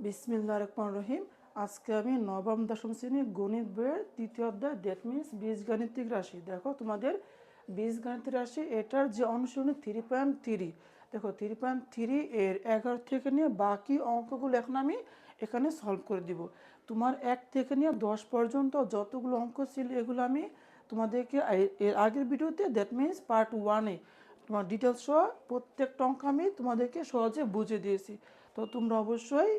বিসমিল্লাহির রহমানির রহিম। আজকে আমি নবম দশম শ্রেণীর গণিত বইয়ের তৃতীয় অধ্যায় দ্যাট মিনস বীজগাণিতিক রাশি। দেখো তোমাদের বীজগাণিতিক রাশি এটার যে অনুশীলনী 3.3, দেখো 3.3 এর 11 থেকে নিয়ে বাকি অঙ্কগুলো এখন আমি এখানে সলভ করে দিব। তোমার 1 থেকে নিয়ে 10 পর্যন্ত যতগুলো অঙ্ক ছিল এগুলো আমি তোমাদেরকে এর আগের ভিডিওতে দ্যাট মিনস পার্ট 1-এ তোমার ডিটেলস সহ প্রত্যেকটা অঙ্ক আমি তোমাদেরকে সহজে বুঝিয়ে দিয়েছি। তো তোমরা অবশ্যই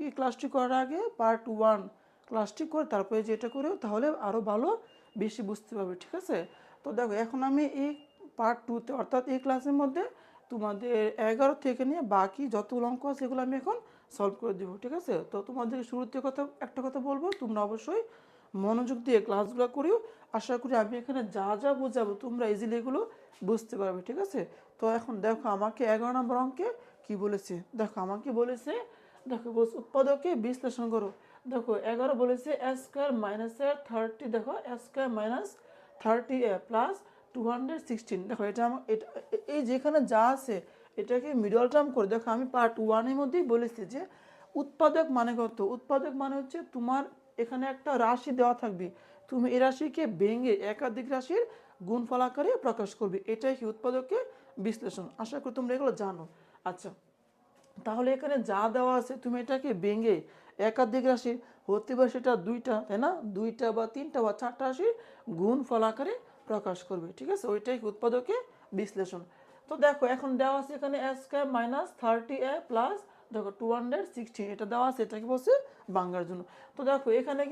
এই ক্লাসটি করার আগে পার্ট 1 ক্লাসটি করে তারপরে যেটা করেও তাহলে আরও ভালো বেশি বুঝতে পারবে, ঠিক আছে? তো দেখো এখন আমি এই পার্ট 2-তে অর্থাৎ এই ক্লাসের মধ্যে তোমাদের 11 থেকে নিয়ে বাকি যতগুলো অঙ্ক আছে সেগুলো আমি এখন সলভ করে দেবো, ঠিক আছে? তো তোমাদের শুরুতে একটা কথা বলবো, তোমরা অবশ্যই মনোযোগ দিয়ে ক্লাসগুলো করিও। আশা করি আমি এখানে যা যা বোঝাবো তোমরা ইজিলি এগুলো বুঝতে পারবে, ঠিক আছে? তো এখন দেখো আমাকে 11 নম্বর অঙ্কে কি বলেছে, দেখো আমাকে বলেছে, দেখো বলছে উৎপাদকে বিশ্লেষণ করো। দেখো 11 বলেছে এ স্কোয়ার মাইনাসের 30, দেখো A square minus 30a plus 216। দেখো এটা এই যেখানে যা আছে এটাকে মিডল টার্ম করে দেখো আমি পার্ট 1-এর মধ্যেই বলেছি যে উৎপাদক মানে কত। উৎপাদক মানে হচ্ছে তোমার এখানে একটা রাশি দেওয়া থাকবে, তুমি এই রাশিকে ভেঙে একাধিক রাশির গুণফল আকারে প্রকাশ করবে, এটাই কি উৎপাদকের বিশ্লেষণ। আশা করি তোমরা এগুলো জানো। আচ্ছা, তাহলে এখানে যা দেওয়া আছে তুমি এটাকে ভেঙে একাধিক রাশি হতে পারে সেটা দুইটা, তাই না, দুইটা বা তিনটা বা চারটা রাশির গুণফল আকারে প্রকাশ করবে, ঠিক আছে? ওইটাই উৎপাদকে বিশ্লেষণ। তো দেখো এখন দেওয়া আছে এখানে এ স্কোয়ার মাইনাস 30a প্লাস দেখো 216, এটা দেওয়া আছে, এটাকে বলছে বাংলার জন্য। তো দেখো এখানে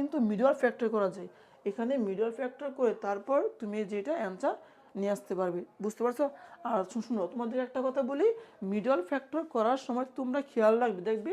কিন্তু মিডল ফ্যাক্টর করা যায়, এখানে মিডল ফ্যাক্টর করে তারপর তুমি যেটা অ্যান্সার নিয়ে আসতে পারবে, বুঝতে পারছো? আর শুনো তোমাদের একটা কথা বলি, মিডল ফ্যাক্টর করার সময় তোমরা খেয়াল রাখবে, দেখবে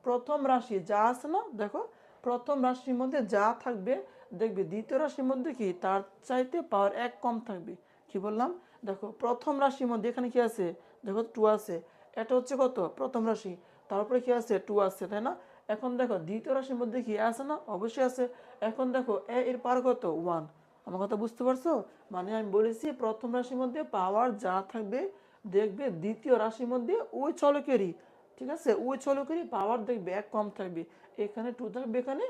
প্রথম রাশি যা আছে না, দেখো প্রথম রাশির মধ্যে যা থাকবে দেখবে দ্বিতীয় রাশির মধ্যে কি তার চাইতে পাওয়ার 1 কম থাকবে। কি বললাম? দেখো প্রথম রাশির মধ্যে এখানে কি আছে, দেখো 2 আছে, এটা হচ্ছে কত প্রথম রাশি, তারপরে কি আছে 2 আছে, তাই না? এখন দেখো দ্বিতীয় রাশির মধ্যে কি আছে না, অবশ্যই আছে। এখন দেখো এর পার কত 1। আমার কথা বুঝতে পারছো? মানে আমি বলেছি প্রথম রাশির মধ্যে পাওয়ার যা থাকবে দেখবে দ্বিতীয় রাশির মধ্যে ওই চলকেরই, ঠিক আছে, ওই চলকেরই পাওয়ার দেখবে 1 কম থাকবে, এখানে 2 থাকবে, এখানে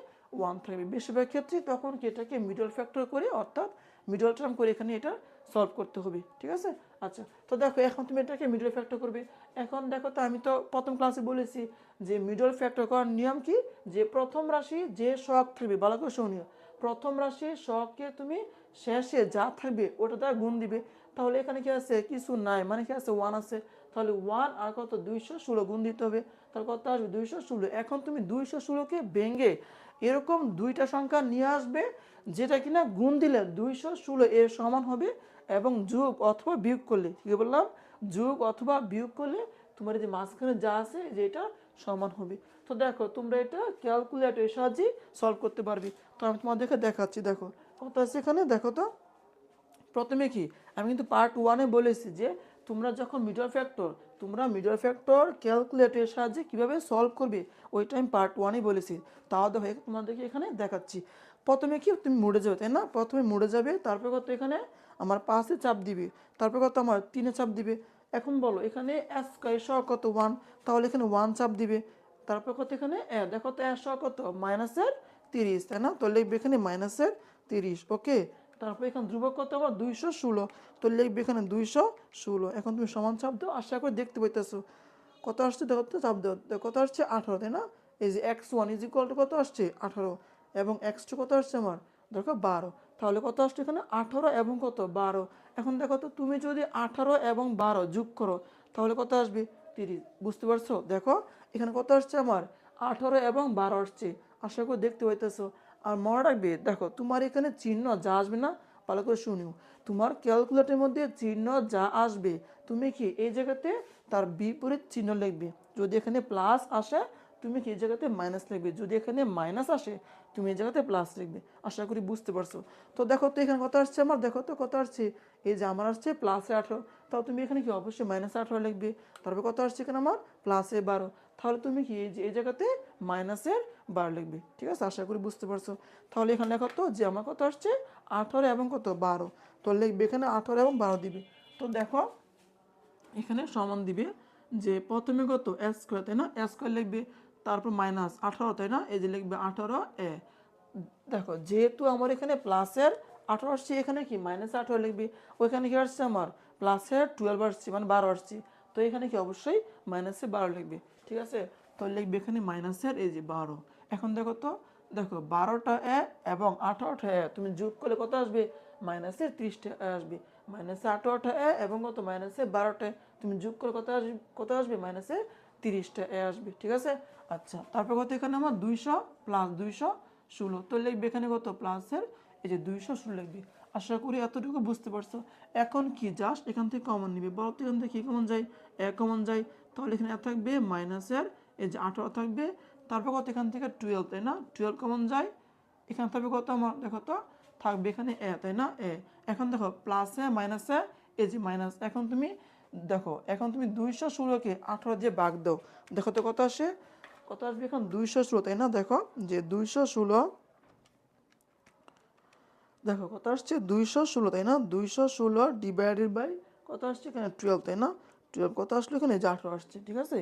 1 থাকবে। বেশিরভাগ ক্ষেত্রে তখন কি এটাকে মিডল ফ্যাক্টর করে অর্থাৎ মিডল টার্ম করে এখানে এটা সলভ করতে হবে, ঠিক আছে? আচ্ছা, তো দেখো এখন তুমি এটাকে মিডল ফ্যাক্টর করবে। এখন দেখো তো আমি তো প্রথম ক্লাসে বলেছি যে মিডল ফ্যাক্টর করার নিয়ম কি, যে প্রথম রাশি যে সহগ থাকবে, ভালো করে শুনিও, প্রথম রাশির সহগকে তুমি শেষে যা থাকবে ওটা দ্বারা গুণ দিবে। তাহলে এখানে কি আছে, কিছু নাই, মানে কি আছে 1 আছে, তাহলে 1 আর কত 216 গুণ দিতে হবে, তাহলে কত আসবে 216। এখন তুমি 216কে ভেঙে এরকম দুইটা সংখ্যা নিয়ে আসবে যেটা কিনা গুণ দিলে 216 এর সমান হবে, এবং যোগ অথবা বিয়োগ করলে, কি বললাম, যোগ অথবা বিয়োগ করলে তোমার যে মাঝখানে যা আছে যে এটা সমান হবে। তো দেখো তোমরা এটা ক্যালকুলেটরের সাহায্যে সলভ করতে পারবে। তো আমি তোমাদেরকে দেখাচ্ছি, দেখো কত আছে এখানে, দেখো তো প্রথমে কি আমি কিন্তু পার্ট 1-এ বলেছি যে তোমরা মিডল ফ্যাক্টর ক্যালকুলেটরের সাহায্যে কীভাবে সলভ করবে ওইটা আমি পার্ট 1-এ বলেছি। তাও দেখো তোমাদেরকে এখানে দেখাচ্ছি। প্রথমে কি তুমি মুড়ে যাবে, তাই না, প্রথমে মুড়ে যাবে, তারপর কত এখানে আমার 5-এ চাপ দিবে, তারপর কত আমার 3-এ চাপ দিবে। এখন বলো এখানে স্কয়ার সহ কত 1, তাহলে এখানে 1 চাপ দিবে, তারপর কত এখানে দেখো তো সহ কত মাইনাসের 30, তাই না, তো লিখবে এখানে মাইনাসের 30, ওকে। তারপর এখানে ধ্রুবক কত আমার 216, তো লিখবে এখানে 216। এখন তুমি সমান চাপ দাও, আশা করে দেখতে পাইতেছো কত আসছে, দেখো তো চাপ দাও, কত আসছে 18, তাই না? এই যে x1 ইজ ইকুয়াল টু কত আসছে 18, এবং x2 কত আসছে আমার দেখো 12, তাহলে কত আসছে এখানে 18 এবং কত 12। এখন দেখো তো তুমি যদি 18 এবং 12 যোগ করো তাহলে কত আসবে 30, বুঝতে পারছো? দেখো এখানে কত আসছে আমার 18 এবং 12 আসছে, আশা করে দেখতে পাইতেছো। আর মনে রাখবে, দেখো তোমার এখানে চিহ্ন যা আসবে না, ভালো করে শুনিও, তোমার ক্যালকুলেটরের মধ্যে চিহ্ন যা আসবে তুমি কি এই জায়গাতে তার বিপরীত চিহ্ন লিখবে। যদি এখানে প্লাস আসে তুমি কি এই জায়গাতে মাইনাস লিখবে, যদি এখানে মাইনাস আসে তুমি এই জায়গাতে প্লাস লিখবে। আশা করি বুঝতে পারছো। তো দেখো তো এখানে কত আসছে আমার, দেখো তো কত আসছে, এই যে আমার আসছে প্লাসে 18, তাও তুমি এখানে কি অবশ্যই মাইনাসে 18 লিখবে। তারপর কত আসছে এখানে আমার প্লাসে 12, তাহলে তুমি কি এই জায়গাতে মাইনাসের 12 লিখবে, ঠিক আছে? আশা করি বুঝতে পারছো। তাহলে এখানে লেখো তো যে আমার কত আসছে 18 এবং কত 12, তো লিখবে এখানে 18 এবং 12 দিবে। তো দেখো এখানে সমান দিবে, যে প্রথমে কত এ স্কোয়ার, তাই না? এ স্কোয়ার লিখবে, তারপর মাইনাস 18, তাই না? এই যে লিখবে 18 এ। দেখো যেহেতু আমার এখানে প্লাসের 18 আসছে, এখানে কি মাইনাস 18 লিখবি। ওইখানে কি আসছে আমার প্লাসের 12 আসছে, মানে 12 আসছে, তো এখানে কি অবশ্যই মাইনাসে 12 লিখবি। ঠিক আছে, তো লিখবে এখানে মাইনাসের এই যে 12। এখন দেখো তো, দেখো 12টা এ এবং 18টা এ তুমি যোগ করলে কত আসবে? মাইনাসের 30টা এ আসবে। মাইনাসে 18টা এ এবং কত মাইনাসে 12টা তুমি যোগ করে কত আসবে? কত আসবে? মাইনাসে 30টা এ আসবে। ঠিক আছে, আচ্ছা তারপর কত এখানে আমার 200 প্লাস 216, তো লিখবে এখানে কত প্লাসের এই যে 216 লিখবি। আশা করি এতটুকু বুঝতে পারছো। এখন কি জাস্ট এখান থেকে কমন নিবে, বলো তো এখান থেকে কি কমন যায়? কমন যায়, তাহলে এখানে থাকবে মাইনাসের এই যে 18 থাকবে, তারপর কত এখান থেকে 12, তাই না? 12 কমন যায়, এখানে থাকবে কত আমার দেখো তো, থাকবে এখানে তাই না? এখন দেখো প্লাসে মাইনাসে এই যে মাইনাস, এখন তুমি দেখো, এখন তুমি 216কে 18 দিয়ে ভাগ দাও, দেখো তো কত আসে? কত আসবে এখন? 216, তাই না? দেখো যে 216, দেখো কত আসছে? 216, তাই না? 216 ডিভাইডেড বাই কত আসছে এখানে? 12, তাই না? 12 কত আসলো এখানে? যে 18 আসছে। ঠিক আছে,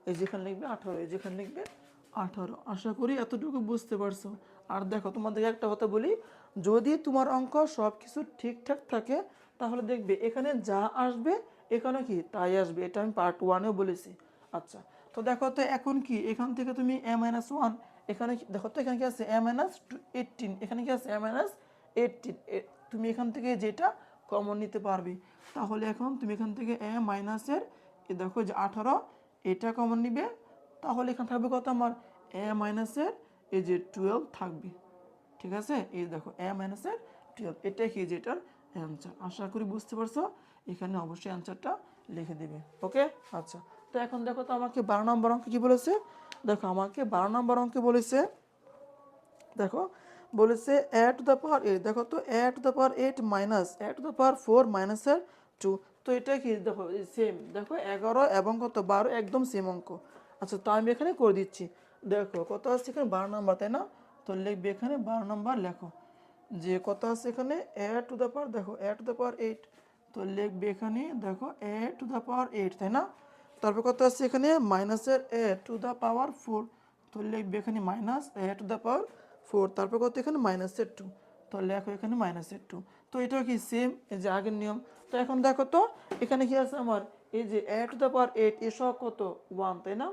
এই যেখানে লিখবে 18, এই যেখানে লিখবে 18। আশা করি এতটুকু বুঝতে পারছো। আর দেখো তোমাদেরকে একটা কথা বলি, যদি তোমার অঙ্ক সব কিছু ঠিকঠাক থাকে তাহলে দেখবে এখানে যা আসবে এখানে কি তাই আসবে। এটা আমি পার্ট 1-এও বলেছি। আচ্ছা, তো দেখো তো এখন কি এখান থেকে তুমি a-1, এখানে দেখো তো এখানে কি আছে? a-18, এখানে কি আছে? a-18, তুমি এখান থেকে যেটা কমন নিতে পারবে। তাহলে এখন তুমি এখান থেকে a মাইনাসের দেখো যে 18 এটা কমন নিবে, তাহলে এখানে থাকবে কত আমার? a মাইনাসের এই যে 12 থাকবে। ঠিক আছে, এই দেখো a মাইনাসের 12, এটা কি যেটার অ্যান্সার। আশা করি বুঝতে পারছো। এখানে অবশ্যই অ্যান্সারটা লিখে দিবে। ওকে, আচ্ছা তো এখন দেখো তো আমাকে 12 নম্বর অঙ্ক কি বলেছে। দেখো আমাকে 12 নম্বর অঙ্কে বলেছে, দেখো বলেছে a টু দ্য পাওয়ার 8, দেখো তো a to the power 8 minus a to the power 4 মাইনাসের 2, তো এটা কি দেখো সেম, দেখো 11 এবং কত 12 একদম সেম অঙ্ক। আচ্ছা তো আমি এখানে করে দিচ্ছি, দেখো কত আছে এখানে? 12 নম্বর, তাই না? তো লিখবে এখানে 12 নম্বর লেখো, যে কত আছে এখানে? a টু দ্য পাওয়ার, দেখো a টু দ্য পাওয়ার 8, তো লিখবে এখানে দেখো a টু দ্য পাওয়ার 8, তাই না? তারপর কত আছে এখানে? মাইনাসের a টু দ্য পাওয়ার 4, তো লিখবে এখানে minus a to the power 4, তারপর কত এখানে? মাইনাসের 2, তো লেখো এখানে মাইনাসের 2। তো এটাও কি সেম, এই যে আগের নিয়ম। তো এখন দেখো তো এখানে কি আছে আমার? এই যে a টু দ্য পাওয়ার 8 এসব কত 1, তাই না?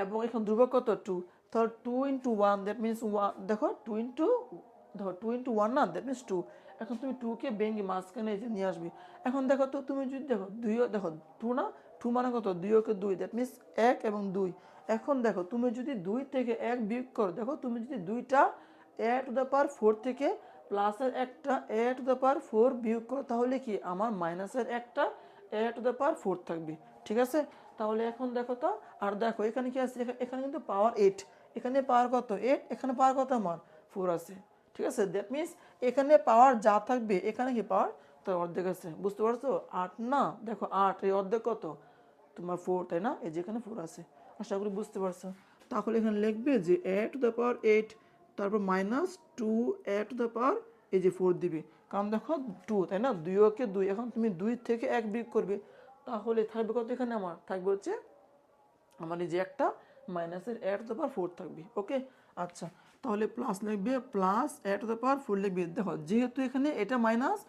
এবং এখন ধ্রুবক কত? 2, তাহলে 2 ইন্টু 1 দ্যাট মিনস 1, দেখো 2 ইন্টু, দেখো 2 ইন্টু 1 না, দ্যাট মিনস 2। এখন তুমি 2কে ভেঙে মাঝখানে এই যে নিয়ে আসবে। এখন দেখো তো তুমি যদি দেখো 2, দেখো 2 না, 2 মানে কত? 2 কে 2, দ্যাট মিনস 1 এবং 2। এখন দেখো তুমি যদি 2 থেকে 1 বিয়োগ করো, দেখো তুমি যদি 2টা a টু দ্য পাওয়ার 4 থেকে প্লাসের একটা a টু দ্য পাওয়ার 4 বিয়োগ করো, তাহলে কি আমার মাইনাসের একটা a টু দ্য পাওয়ার 4 থাকবে। ঠিক আছে, তাহলে এখন দেখো তো, আর দেখো এখানে কি আছে? এখানে কিন্তু পাওয়ার 8, এখানে পাওয়ার কত? 8, এখানে পাওয়ার কত আমার? 4 আছে। ঠিক আছে, দ্যাট মিনস এখানে পাওয়ার যা থাকবে এখানে কি পাওয়ার তার অর্ধেক আছে। বুঝতে পারছো? 8 না, দেখো 8 এই অর্ধেক কত? তোমার 4, তাই না? এই যেখানে 4 আছে। আশা করি বুঝতে পারছো। তাহলে এখানে লিখবে যে a টু দ্য পাওয়ার 8, তারপর minus 2 a to the power এই যে 4 দিবে, কারণ দেখো 2, তাই না? 2 কে 2, এখন তুমি 2 থেকে 1 বিয়োগ করবে, তাহলে থাকবে কত এখানে আমার? থাকবে হচ্ছে আমার এই যে একটা মাইনাসের a টু দ্য পাওয়ার 4 থাকবে। ওকে, আচ্ছা তাহলে প্লাস লিখবে, plus a to the power 4 লিখবে। দেখো যেহেতু এখানে এটা মাইনাস,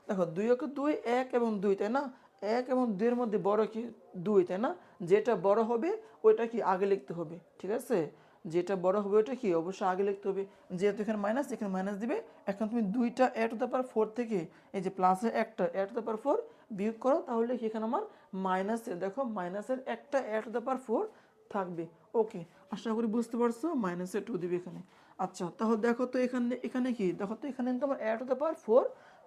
দেখো 2 কে 2, 1 এবং 2, তাই না? 1 এবং 2 এর মধ্যে বড় কি? 2, তাই না? যেটা বড় হবে ওইটা কি আগে লিখতে হবে। ঠিক আছে, যেটা বড় হবে ওইটা কি অবশ্যই আগে লিখতে হবে। যেহেতু এখানে মাইনাস, এখানে মাইনাস দিবে। এখন তুমি 2টা a টু দ্য পাওয়ার 4 থেকে এই যে প্লাসের একটা a টু দ্য পাওয়ার 4 বিয়োগ করো, তাহলে কি এখানে আমার মাইনাসের, দেখো মাইনাসের একটা a টু দ্য পাওয়ার 4 থাকবে। ওকে, আশা করি বুঝতে পারছো। মাইনাসের 2 দিবে এখানে। আচ্ছা তাহলে দেখো তো এখানে, এখানে কি দেখো তো এখানে তোমার a to the power 4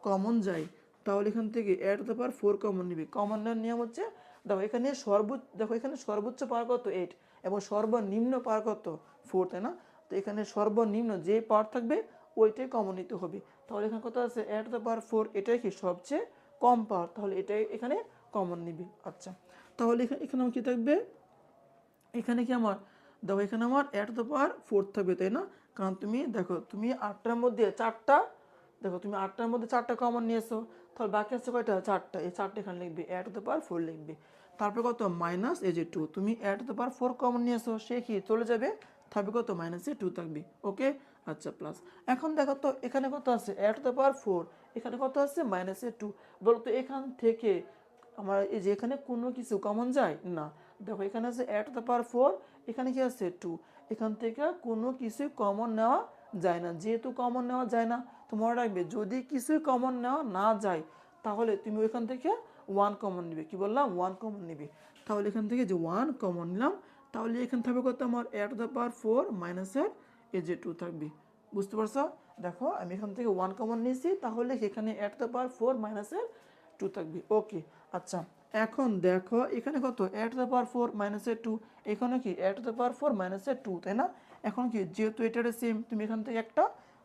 common যায়, তাহলে এখান থেকে a to the power 4 common নিবে। কমন নেওয়ার নিয়ম হচ্ছে, দেখো এখানে সর্বোচ্চ, দেখো এখানে সর্বোচ্চ পাওয়ার কত? 8 এবং সর্বনিম্ন পাওয়ার কত? 4, তাই না? তো এখানে সর্বনিম্ন যে পাওয়ার থাকবে ওইটাই কমন নিতে হবে। তাহলে এখানে কত আছে? a টু দ্য পাওয়ার 4, এটাই কি সবচেয়ে কম পাওয়ার, তাহলে এটাই এখানে কমন নিবে। আচ্ছা তাহলে এখানে এখানে আমার কি থাকবে? এখানে কি আমার, দেখো এখানে আমার a টু দ্য পাওয়ার 4 থাকবে, তাই না? কারণ তুমি দেখো তুমি 8টার মধ্যে 4টা, দেখো তুমি 8টার মধ্যে 4টা কমন নিয়েছো, তাহলে বাকি আছে কয়টা? 4টা। এই 4টা এখানে লিখবে, a টু দ্য পাওয়ার 4 লিখবে। তারপরে কত মাইনাস এই যে 2, তুমি অ্যাট দ্য পাওয়ার 4 কমন নিয়ে আসো, সে কি চলে যাবে, থাকবে কত মাইনাসে 2 থাকবে। ওকে, আচ্ছা প্লাস। এখন দেখো তো এখানে কত আছে অ্যাট দ্য পাওয়ার 4, এখানে কত আছে মাইনাসে 2। বলতো এখান থেকে আমার এই যে এখানে কোনো কিছু কমন যায় না। দেখো এখানে আছে অ্যাট দ্য পাওয়ার 4, এখানে কি আছে 2, এখান থেকে কোনো কিছুই কমন নেওয়া যায় না। যেহেতু কমন নেওয়া যায় না, তো মনে রাখবে যদি কিছুই কমন নেওয়া না যায় তাহলে তুমি ওইখান থেকে 1 কমন নিবে। কি বললাম, 1 কমন নিবে। তাহলে এখান থেকে যে 1 কমন নিলাম, তাহলে এখানে থাকবে কত আমার অ্যাট দ্য পাওয়ার 4 মাইনাসের এই যে 2 থাকবে। বুঝতে পারছো? দেখো আমি এখান থেকে 1 কমন নিয়েছি, তাহলে এখানে অ্যাট দ্য পাওয়ার 4 মাইনাসের 2 থাকবে। ওকে, আচ্ছা এখন দেখো এখানে কত অ্যাট দ্য পাওয়ার 4 মাইনাসের 2, এখানে কি অ্যাট দ্য পাওয়ার 4 মাইনাসের 2, তাই না? এখন কি যেহেতু এটার সেম, তুমি এখান থেকে একটা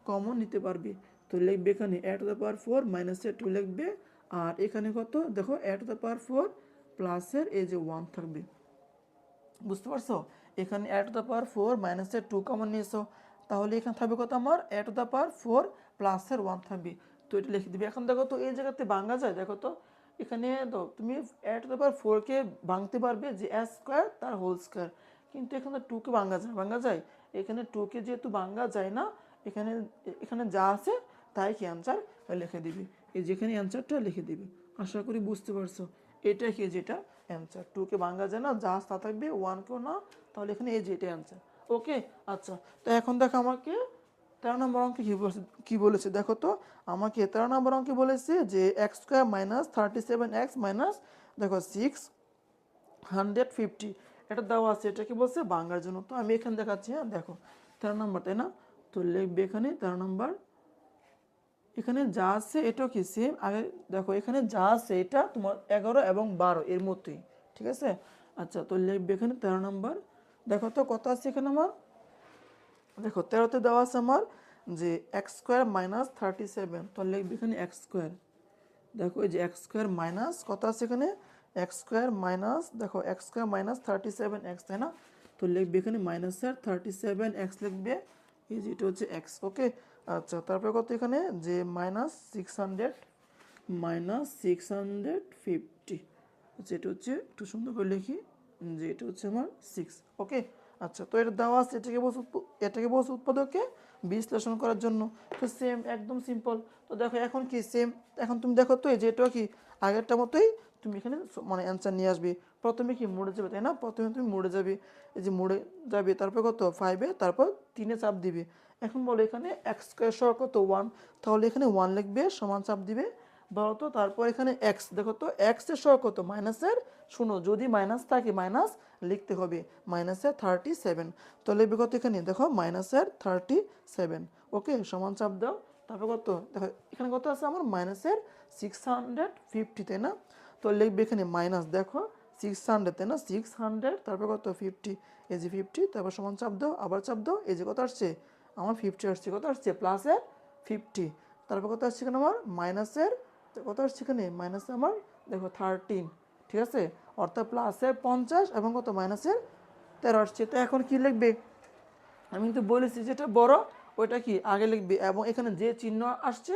কমন নিতে পারবে। তো লিখবে এখানে অ্যাট দ্য পাওয়ার 4 মাইনাসের 2 লিখবে। আর এখানে কত দেখো অ্যাট দ্য পাওয়ার 4 প্লাসের এই যে 1 থাকবে। বুঝতে পারছো? এখানে অ্যাট দ্য পাওয়ার 4 মাইনাসের 2 কমন নিয়েছো, তাহলে এখানে থাকবে কত আমার অ্যাট দ্য পাওয়ার 4 প্লাসের 1 থাকবে। তো এটা লিখে দিবে। এখন দেখো তো এই জায়গাতে ভাঙা যায়, দেখো তো এখানে তো তুমি অ্যাট দ্য পাওয়ার 4কে ভাঙতে পারবে যে এস স্কোয়ার তার হোল স্কোয়ার, কিন্তু এখানে 2কে ভাঙা যায়। এখানে 2কে যেহেতু ভাঙা যায় না, এখানে এখানে যা আছে তাই কি অ্যান্সার লিখে দিবি। এই যেখানে অ্যান্সারটা লিখে দিবি। আশা করি বুঝতে পারছো। এটা কি যেটা অ্যান্সার, 2কে ভাঙা যায় না, যা তা থাকবে, 1কেও না, তাহলে এখানে এই যে এটা অ্যান্সার। ওকে, আচ্ছা তো এখন দেখো আমাকে 13 নম্বর অঙ্কে কি বলেছে দেখো তো। আমাকে 13 নম্বর অঙ্কে বলেছে যে x square minus 37x minus দেখো 650, এটা দেওয়া আছে, এটা কি বলছে ভাঙার জন্য। তো আমি এখানে দেখাচ্ছি, হ্যাঁ দেখো 13 নম্বর, তাই না? তো লিখবে এখানে 13 নম্বর, এখানে যা আছে এটাও কি সেম। আগে দেখো এখানে যা আছে এটা তোমার 11 এবং 12 এর মতোই, ঠিক আছে? আচ্ছা তো লিখবে এখানে 13 নম্বর। দেখো তো কত আছে এখানে আমার, দেখো 13তে দেওয়া আছে আমার যে এক্স স্কোয়ার মাইনাস 37, তো লিখবে এখানে এক্স স্কোয়ার। দেখো এই যে এক্স স্কোয়ার মাইনাস কত আছে এখানে, এক্স স্কোয়ার মাইনাস দেখো এক্স স্কোয়ার মাইনাস 37x, তাই না? তো লিখবে এখানে মাইনাসের 37x লিখবে, এই যে এটা হচ্ছে এক্স। ওকে, আচ্ছা তারপরে কত এখানে যে -650, আচ্ছা এটা হচ্ছে একটু সুন্দর করে লিখি যে এটা হচ্ছে আমার 6। ওকে, আচ্ছা তো এটা দেওয়া আছে, এটাকে বলছে উৎপাদককে বিশ্লেষণ করার জন্য। তো সেম একদম সিম্পল। তো দেখো এখন কি সেম, এখন তুমি দেখো তো এই যে এটা কি আগেরটার মতোই, তুমি এখানে মানে অ্যান্সার নিয়ে আসবে। প্রথমে কি মোড়ে যাবে, তাই না? প্রথমে তুমি মোড়ে যাবে, এই যে মোড়ে যাবে, তারপর কত 5-এ, তারপর 3-এ চাপ দিবে। এখন বলো এখানে এক্স স্কোয়ার সহ কত 1, তাহলে এখানে 1 লিখবে, সমান চাপ দিবে বলো তো। তারপর এখানে এক্স, দেখো তো এক্সের সহ কত মাইনাসের, শুনো যদি মাইনাস থাকে মাইনাস লিখতে হবে, মাইনাসের 37, তো লিখবে কত এখানে দেখো মাইনাসের 37। ওকে, সমান চাপ দাও। তারপর কত দেখো এখানে কত আছে আমার মাইনাসের 650, তাই না? তো লিখবে এখানে মাইনাস দেখো 600, তাই না? 600 তারপর কত 50, এই যে 50, তারপর সমান চাপ দাও, আবার চাপ দাও, এই যে কত আসছে আমার 50 আসছে, কত আসছে প্লাসের 50। তারপর কত আসছে এখানে আমার মাইনাসের কত আসছে এখানে মাইনাসে আমার দেখো 13, ঠিক আছে? অর্থাৎ প্লাসের 50 এবং কত মাইনাসের 13 আসছে। তো এখন কি লিখবে, আমি কিন্তু বলেছি যেটা বড় ওইটা কি আগে লিখবে, এবং এখানে যে চিহ্ন আসছে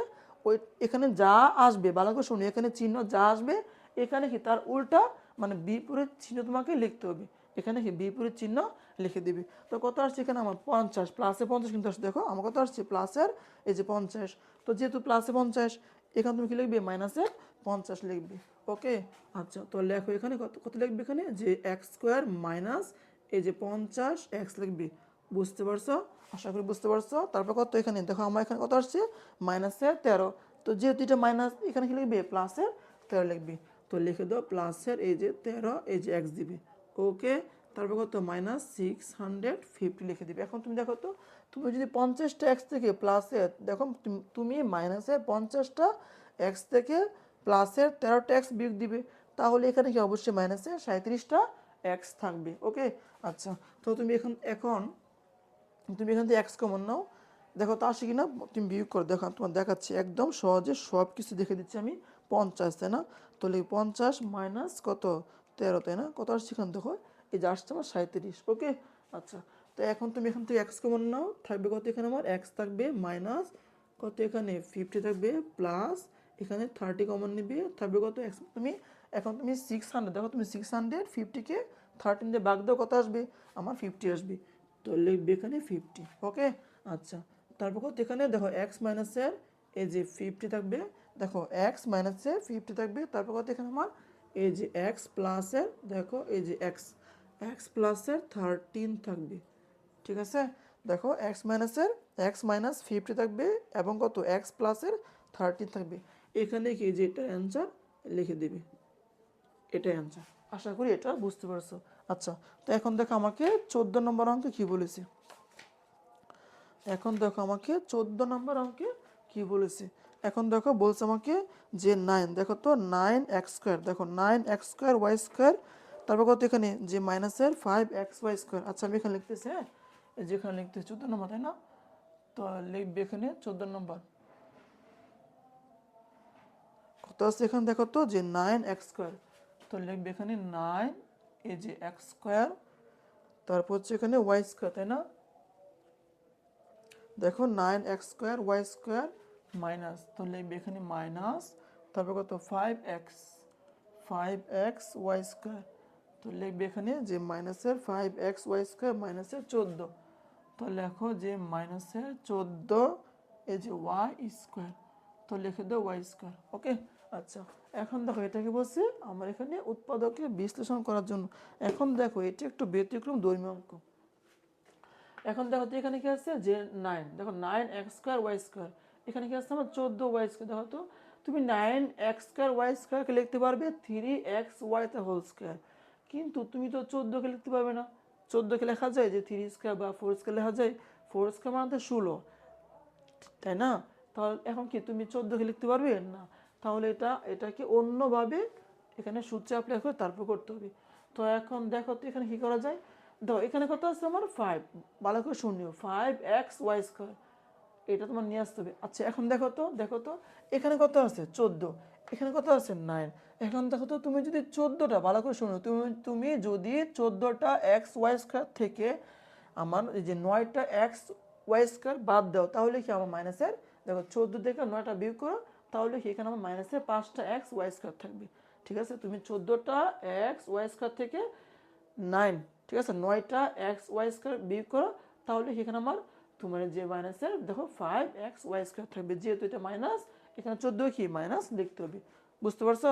ওই এখানে যা আসবে ভালো করে শুনি, এখানে চিহ্ন যা আসবে এখানে কি তার উল্টা মানে বিপরীত চিহ্ন তোমাকে লিখতে হবে। এখানে কি বিপরীত চিহ্ন লিখে দিবি। তো কত আসছে এখানে আমার 50, প্লাসে 50 কিন্তু আসছে, দেখো আমার কত আসছে প্লাসের এই যে 50। তো যেহেতু প্লাসে 50, এখানে তুমি কি লিখবে মাইনাসের 50 লিখবে। ওকে, আচ্ছা তো লেখো এখানে কত কত লিখবে, এখানে যে এক্স স্কোয়ার মাইনাস এই যে 50x লিখবি। বুঝতে পারছো? আশা করি বুঝতে পারছো। তারপর কত এখানে দেখো আমার এখানে কত আসছে মাইনাসের 13, তো যেহেতু এটা মাইনাস এখানে কি লিখবি প্লাসের 13 লিখবি। তো লিখে দাও প্লাসের এই যে 13 এই যে এক্স দিবি। ওকে, তারপর কত -650 লিখে দিবি। এখন তুমি দেখো তো তুমি যদি 50টা এক্স থেকে প্লাসের দেখো তুমি মাইনাসের 50টা এক্স থেকে প্লাসের 13টা এক্স বিয়োগ দিবে, তাহলে এখানে কি অবশ্যই মাইনাসের 37টা এক্স থাকবে। ওকে, আচ্ছা তো তুমি তুমি এখান থেকে এক্স কমন নাও, দেখো তা আসে কিনা তুমি বিয়োগ করে দেখো, তোমার দেখাচ্ছি একদম সহজে সব কিছু দেখে দিচ্ছি আমি। 50, তাই না? তো লিখ 50 মাইনাস কত 13, তাই না? কত আসছে এখানে দেখো এই যে আসছে আমার 37। ওকে, আচ্ছা তো এখন তুমি এখান থেকে এক্স কমন নাও, থাকবে কত এখানে আমার এক্স থাকবে মাইনাস কত এখানে 50 থাকবে প্লাস এখানে 30 কমন নিবে, থাকবে কত এক্স, তুমি এখন তুমি 600 দেখো, তুমি 650কে 13 দিয়ে ভাগ দাও, কত আসবে? আমার 50 আসবে। তো লিখবে এখানে 50। ওকে, আচ্ছা। তারপর কত এখানে দেখো এক্স মাইনাসের এই যে 50 থাকবে, দেখো এক্স মাইনাসের 50 থাকবে। তারপর কত এখানে আমার এই যে এক্স প্লাসের, দেখো এই যে এক্স এক্স প্লাসের 13 থাকবে। ঠিক আছে, দেখো এক্স মাইনাস 50 থাকবে এবং কত এক্স প্লাসের 13 থাকবে। এখানে কি যে এটা অ্যান্সার লিখে দেবে, এটাই অ্যান্সার। আশা করি এটা বুঝতে পারছো। আচ্ছা, তো এখন দেখো আমাকে 14 নম্বর অঙ্কে কি বলেছে। এখন দেখো আমাকে 14 নম্বর অঙ্কে কি বলেছে। এখন দেখো বলছে আমাকে যে 9, দেখো তো 9x², দেখো 9x²y², তারপর কত এখানে যে মাইনাসের 5xy²। আচ্ছা আমি এখানে লিখতেছি, হ্যাঁ যেখানে লিখতেছি 14 নম্বর, তাই না? তো লিখবে এখানে 14 নম্বর কত আছে এখানে, দেখো তো যে 9x²। তো লিখবে এখানে 9 এই যে x², তারপর হচ্ছে এখানে y², তাই না? দেখো 9x²y² মাইনাস, তো লিখবে এখানে মাইনাস, তারপর কত 5x y²। তো লিখবে এখানে যে মাইনাসের 5xy² মাইনাসের 14। তো লেখো যে মাইনাসের 14 এই যে y²। তো লিখে দাও y²। ওকে, আচ্ছা। এখন দেখো এটাকে বলছে আমার এখানে উৎপাদকে বিশ্লেষণ করার জন্য। এখন দেখো এটা একটু ব্যতিক্রম ধর্মীয় অঙ্ক। এখন দেখো তো এখানে কি আছে যে 9, দেখো 9x²y², এখানে কি আছে আমার 14y²। দেখো তো তুমি 9x²y² কে লিখতে পারবে 3xy তে হোল স্কয়ার, কিন্তু তুমি তো 14 কে লিখতে পারবে না। 14 কে লেখা যায় যে 3² বা 4² লেখা যায়, 4² মানে তো 16, তাই না? তাহলে এখন কি তুমি 14 কে লিখতে পারবে না? তাহলে এটাকে অন্যভাবে এখানে সূত্রে অ্যাপ্লাই করে তারপর করতে হবে। তো এখন দেখো তো এখানে কি করা যায়। দেখো এখানে কত আছে আমার 5, ভালো করে শুনিও, 5xy², এটা তোমার নিয়ে আসতে হবে। আচ্ছা এখন দেখো তো এখানে কত আছে 14, এখানে কত আছে 9। এখন দেখো তো তুমি যদি 14টা, ভালো করে শুনো, তুমি যদি 14টা xy² থেকে আমার এই যে 9টা xy² বাদ দাও, তাহলে কি আমার মাইনাসের, দেখো 14 থেকে 9টা বিয়োগ করো, তাহলে কি এখানে আমার মাইনাসের 5টা xy² থাকবে। ঠিক আছে, তুমি 14টা xy² থেকে 9, ঠিক আছে 9টা xy² বিয়োগ করো, তাহলে এখানে আমার তোমার যে মাইনাসের দেখো 5xy² থাকবে। যেহেতু এটা মাইনাস, এখানে 14 কি মাইনাস লিখতে হবে। বুঝতে পারছো?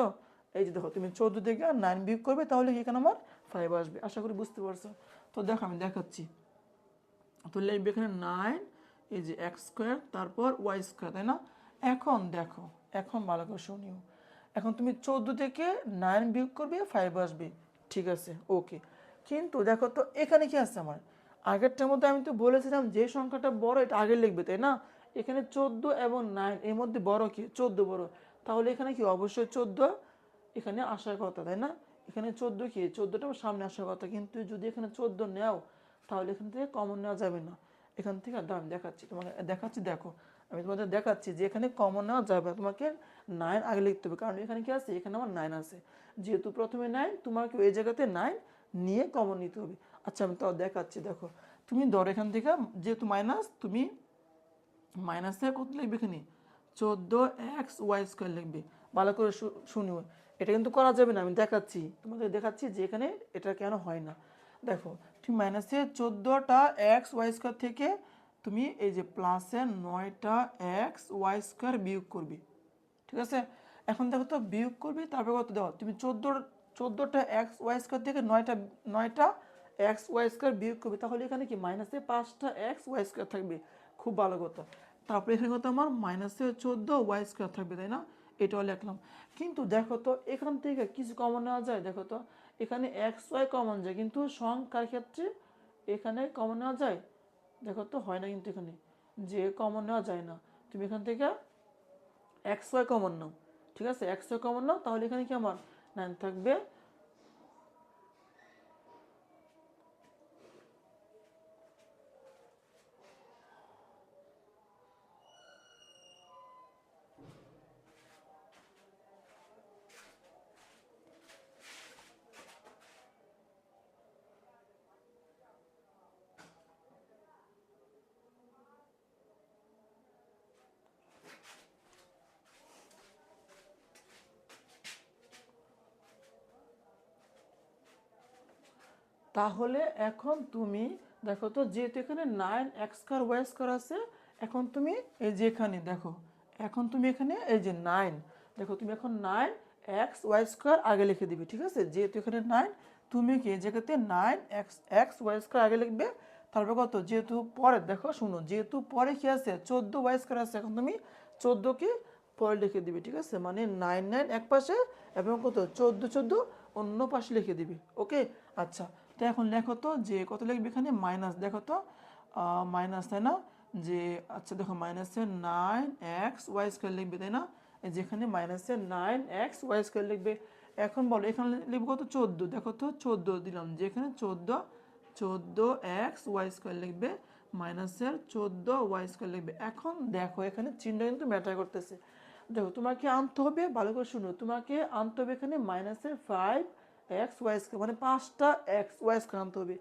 এই যে দেখো তুমি 14 থেকে 9 বিয়োগ করবে, তাহলে এখানে আমার 5 আসবে। আশা করি বুঝতে পারছো। তো দেখো আমি দেখাচ্ছি। তো লিখবে এখানে 9 এই যে x², তারপর y², তাই না? এখন দেখো, এখন ভালো করে শুনিও, এখন তুমি 14 থেকে 9 বিয়োগ করবে, 5 আসবে। ঠিক আছে, ওকে। কিন্তু দেখো তো এখানে কি আছে আমার, আগেরটার মধ্যে আমি তো বলেছিলাম যে সংখ্যাটা বড় এটা আগে লিখবে, তাই না? এখানে 14 এবং 9 এর মধ্যে বড় কি, 14 বড়। তাহলে এখানে কি অবশ্যই 14 এখানে আসার কথা, তাই না? এখানে 14 কি 14টা সামনে আসার কথা, কিন্তু যদি এখানে 14 নেও, তাহলে এখান থেকে কমন নেওয়া যাবে না। এখান থেকে আমি দেখাচ্ছি তোমাকে, দেখাচ্ছি, দেখো আমি তোমাদের দেখাচ্ছি যে এখানে কমন নেওয়া যাবে না, তোমাকে 9 আগে লিখতে হবে, কারণ এখানে কি আছে, এখানে আমার 9 আছে। যেহেতু প্রথমে 9, তোমাকে ওই জায়গাতে 9 নিয়ে কমন নিতে হবে। আচ্ছা আমি তাও দেখাচ্ছি, দেখো তুমি ধরো এখান থেকে যেহেতু মাইনাস, তুমি মাইনাসে কত লিখবে এখানে 14xy² লিখবে। ভালো করে শুনিও, এটা কিন্তু করা যাবে না, আমি দেখাচ্ছি, তোমাদের দেখাচ্ছি যে এখানে এটা কেন হয় না। দেখো তুমি মাইনাসে 14টা xy² থেকে তুমি এই যে প্লাসের 9টা xy² বিয়োগ করবে। ঠিক আছে, এখন দেখো তো বিয়োগ করবে, তারপরে কত দাও তুমি 14টা xy² থেকে 9টা xy² বিয়োগ করবে, তাহলে এখানে কি মাইনাসে 5টা xy² থাকবে। খুব ভালো কথা। তারপরে এখানে কত আমার মাইনাসে 14y² থাকবে, তাই না? এটাও লিখলাম। কিন্তু দেখো তো এখান থেকে কিছু কমন নেওয়া যায়, দেখো তো এখানে xy কমন যায়, কিন্তু সংখ্যার ক্ষেত্রে এখানে কমন নেওয়া যায়, দেখো তো হয় না, কিন্তু এখানে যে কমন নেওয়া যায় না। তুমি এখান থেকে xy কমন নাও, ঠিক আছে xy কমন নাও, তাহলে এখানে কি আমার 9 থাকবে। তাহলে এখন তুমি দেখো তো, যেহেতু এখানে 9x² y² আছে, এখন তুমি এই যে এখানে দেখো, এখন তুমি এখানে এই যে 9, দেখো তুমি এখন 9x² আগে লিখে দিবে, ঠিক আছে? যেহেতু এখানে 9, তুমি কি এই জায়গাতে 9x² আগে লিখবে। তারপর কত, যেহেতু পরে দেখো শুনো, যেহেতু পরে কি আছে 14y² আছে, এখন তুমি 14কে পরে লিখে দিবে, ঠিক আছে? মানে 9 এক পাশে এবং কত 14 অন্য পাশে লিখে দিবি, ওকে? আচ্ছা, তো এখন লেখো তো যে কত লিখবে এখানে, মাইনাস, দেখো তো মাইনাস, তাই না? যে আচ্ছা দেখো, মাইনাসে 9x² লিখবে, তাই না? এই যেখানে মাইনাসে 9x² লিখবে। এখন বলো এখানে লিখবো কত, 14, দেখো তো 14 দিলাম, যেখানে 14x² লিখবে, মাইনাসের 14y² লিখবে। এখন দেখো এখানে চিহ্ন কিন্তু ম্যাটার করতেছে। দেখো তোমাকে আনতে হবে, ভালো করে শুনো, তোমাকে আনতে হবে এখানে মাইনাসের 5x² মানে 5টা x² আনতে হবে।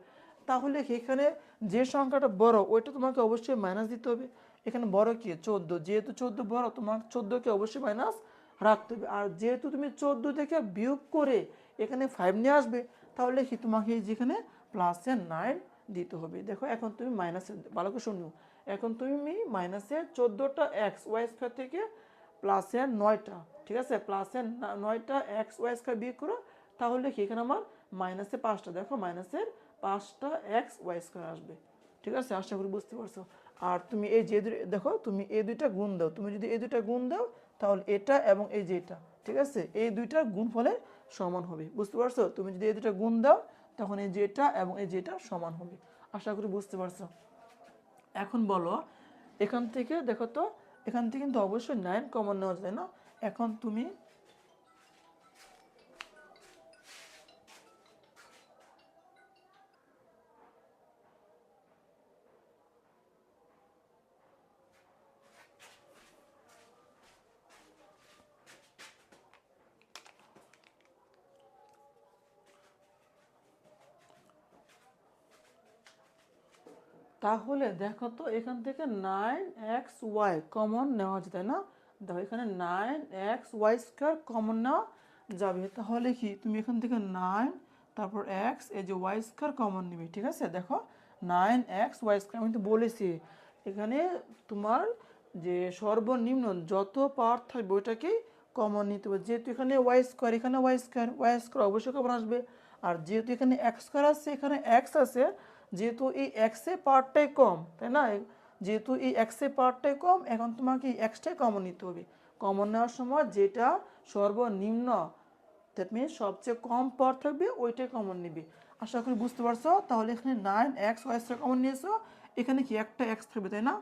তাহলে এখানে যে সংখ্যাটা বড় ওইটা তোমাকে অবশ্যই মাইনাস দিতে হবে। এখানে বড় কি 14, যেহেতু 14 বড়, তোমার 14কে অবশ্যই মাইনাস রাখতে হবে। আর যেহেতু তুমি 14 থেকে বিয়োগ করে এখানে 5 নিয়ে আসবে, তাহলে কি তোমাকে যেখানে প্লাসের 9 দিতে হবে। দেখো এখন তুমি মাইনাসের, ভালো করে শুনো, এখন তুমি মাইনাসের 14টা x² থেকে প্লাসের 9টা, ঠিক আছে, প্লাসের 9টা x² বিয়োগ করো, তাহলে কি এখানে আমার মাইনাসে 5টা, দেখো মাইনাসের 5টা x² আসবে, ঠিক আছে? আশা করি বুঝতে পারছো। আর তুমি এই যে দেখো, তুমি এই দুইটা গুণ দাও, তুমি যদি এই দুইটা গুণ দাও, তাহলে এটা এবং এই যে এটা, ঠিক আছে, এই দুইটা গুণ ফলে সমান হবে, বুঝতে পারছো? তুমি যদি এই দুইটা গুণ দাও, তখন এই যে এটা এবং এই যে এটা সমান হবে। আশা করি বুঝতে পারছো। এখন বলো এখান থেকে দেখো তো, এখান থেকে কিন্তু অবশ্যই 9 কমন নেওয়া যায় না। এখন তুমি তাহলে দেখো তো এখান থেকে 9xy কমন নেওয়া যায়, তাই না? দেখো এখানে 9x² কমন নেওয়া যাবে, তাহলে কি তুমি এখান থেকে 9 তারপর x এই যে y² কমন নিবে, ঠিক আছে? দেখো 9xy², আমি তো বলেছি এখানে তোমার যে সর্বনিম্ন যত পাওয়ার থাকবে ওইটাকেই কমন নিতে হবে। যেহেতু এখানে y², এখানে y² অবশ্যই কমন আসবে। আর যেহেতু এখানে x² আছে, এখানে x আছে, যেহেতু এই এক্সের পাওয়ারটাই কম, তাই না? যেহেতু এই এক্সের পাওয়ারটাই কম, এখন তোমাকে এই এক্সটাই কমন নিতে হবে। কমন নেওয়ার সময় যেটা সর্বনিম্ন, দ্যাট মিনস সবচেয়ে কম পাওয়ার থাকবে ওইটাই কমন নিবে। আশা করি বুঝতে পারছো। তাহলে এখানে 9xy² কমন নিয়েছো, এখানে কি একটা এক্স থাকবে, তাই না?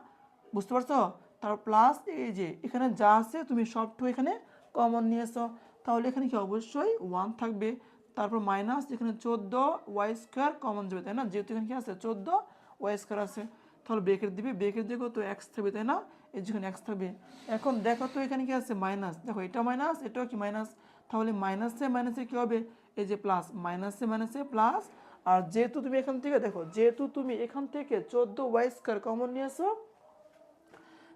বুঝতে পারছো? তার প্লাস এই যে এখানে যা আছে তুমি সবটু এখানে কমন নিয়েছো, তাহলে এখানে কি অবশ্যই 1 থাকবে। তারপর মাইনাস এখানে 14y² কমন যাবে, তাই না? যেহেতু এখানে কি আছে 14y² আছে, তাহলে ব্রেকেট দিবে, ব্রেকেট দিয়ে কত এক্স থাকবে, তাই না? এই যেখানে এক্স থাকবে। এখন দেখো তো এখানে কি আছে মাইনাস, দেখো এটা মাইনাস, এটাও কি মাইনাস, তাহলে মাইনাসে মাইনাসে কি হবে, এই যে প্লাস, মাইনাসে মাইনাসে প্লাস। আর যেহেতু তুমি এখান থেকে দেখো, যেহেতু তুমি এখান থেকে 14y² কমন নিয়েছো,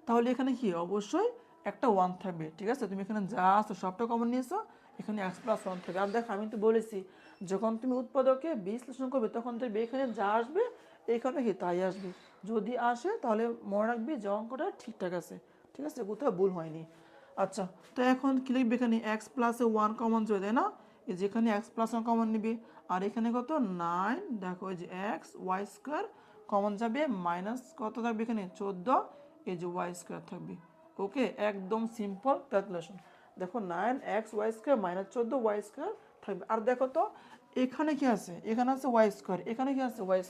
তাহলে এখানে কি অবশ্যই একটা 1 থাকবে, ঠিক আছে? তুমি এখানে যা আছে সবটা কমন নিয়েছো, এখানে x+1 থাকবে। আর দেখো আমি তো বলেছি, যখন তুমি উৎপাদকে বিশ্লেষণ করবে তখন দেখবে এখানে যা আসবে এখানে কি তাই আসবে। যদি আসে তাহলে মনে রাখবি যে অঙ্কটা ঠিকঠাক আছে, ঠিক আছে, কোথাও ভুল হয়নি। আচ্ছা, তো এখন কি লিখবে, এখানে x+1 কমন যাবে, তাই না? এই যেখানে x+1 কমন নিবি, আর এখানে কত 9, দেখো এই যে xy² কমন যাবে, মাইনাস কত থাকবে এখানে 14, এই যে y² থাকবে। ওকে, একদম সিম্পল ক্যালকুলেশন। দেখো 9xy² মাইনাস 14y² থাকবে। আর দেখো তো এখানে কি আছে, এখানে আছে y², এখানে কি আছে y²।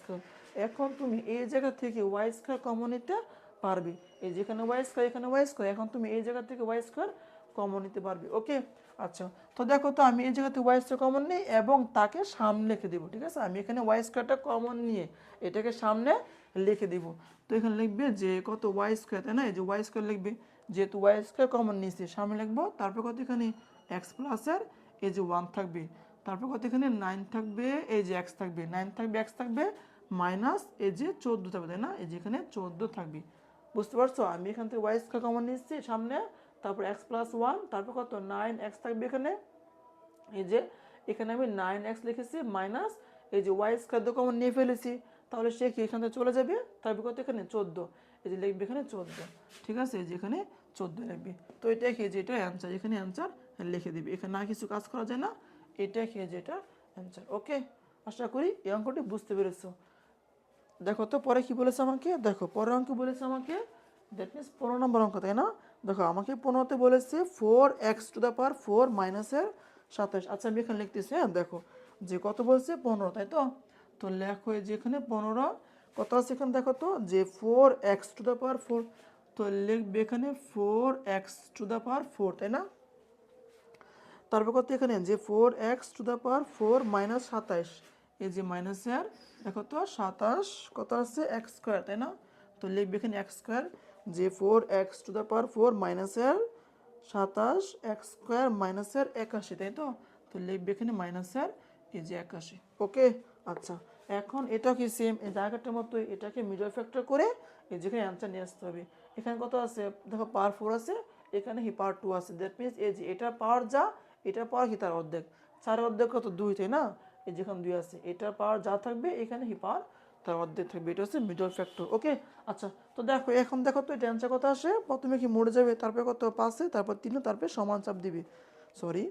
এখন তুমি এই জায়গা থেকে y² কমন নিতে পারবে, এই যেখানে y², এখানে y², এখন তুমি এই জায়গা থেকে y² কমন নিতে পারবে, ওকে? আচ্ছা, তো দেখো তো আমি এই জায়গাতে y² কমন নিই এবং তাকে সামনে লিখে দেবো, ঠিক আছে? আমি এখানে y²টা কমন নিয়ে এটাকে সামনে লিখে দিব। তো এখানে লিখবে যে কত y², তাই না? এই যে y² লিখবে, যেহেতু y² কমন নিয়েছি সামনে লিখবো। তারপর কত এখানে x প্লাসের এই যে 1 থাকবে, তারপর কত এখানে 9 থাকবে, এই যে x থাকবে, 9 থাকবে, x থাকবে, মাইনাস এই যে 14 থাকবে, তাই না? এই যে এখানে 14 থাকবে। বুঝতে পারছো? আমি এখান থেকে y² কমন নিচ্ছি সামনে, তারপর x+1, তারপর কত 9x থাকবে এখানে, এই যে এখানে আমি 9x লিখেছি, মাইনাস এই যে ওয়াই স্কোয়ার কমন নিয়ে ফেলেছি, তাহলে সে কি এখান থেকে চলে যাবে, তারপর কত এখানে 14, এই যে লিখবে এখানে 14, ঠিক আছে, এই যে এখানে 14 লিখবে। তো এটা কি যে এটা অ্যান্সার, এখানে অ্যান্সার লিখে দিবে, এখানে না কিছু কাজ করা যায় না, এটা কি যে এটা অ্যান্সার। ওকে, আশা করি এই অঙ্কটি বুঝতে পেরেছো। দেখো তো পরে কি বলেছে আমাকে, দেখো পরের অঙ্ক বলেছে আমাকে, দ্যাট মিনস 15 নম্বর অঙ্ক, তাই না? দেখো আমাকে 15তে বলেছে 4x⁴ মাইনাসের 27। আচ্ছা আমি এখানে লিখতেছি, হ্যাঁ দেখো যে কত বলছে 15, তাই তো? তো লেখো যে এখানে 15 কত আছে এখানে, দেখো তো যে 4x⁴, তো লিখবে এখানে 4x⁴, তাই না? তারপর কত এখানে যে 4x⁴ মাইনাস 27, এই যে মাইনাসের দেখো তো 27 কত আছে x², তাই না? তো লিখবে এখানে x², যে 4x⁴ মাইনাসের 27 x² মাইনাসের 81, তাই তো? তো লিখবে এখানে মাইনাসের এই যে 81। ওকে, আচ্ছা এখন এটা কি সেম এই জায়গাটার মতো, এটাকে মিডল ফ্যাক্টর করে এই যেখানে অ্যান্সার নিয়ে আসতে হবে। এখানে কত আছে দেখো, পাওয়ার 4 আছে, এখানে হি পাওয়ার 2 আছে, দ্যাট মিনস এই যে এটার পাওয়ার যা, এটার পাওয়ার কি তার অর্ধেক, 4 অর্ধেক কত 2, তাই না? এই যেখানে 2 আছে, এটার পাওয়ার যা থাকবে এখানে হি পাওয়ার তার অর্ধেক থাকবে, এটা হচ্ছে মিডল ফ্যাক্টর। ওকে, আচ্ছা তো দেখো এখন দেখো তো এটা অ্যান্সার কত আসে, প্রথমে কি মোড়ে যাবে, তারপরে কত 5, তারপর 3, তারপরে সমান চাপ দিবে, সরি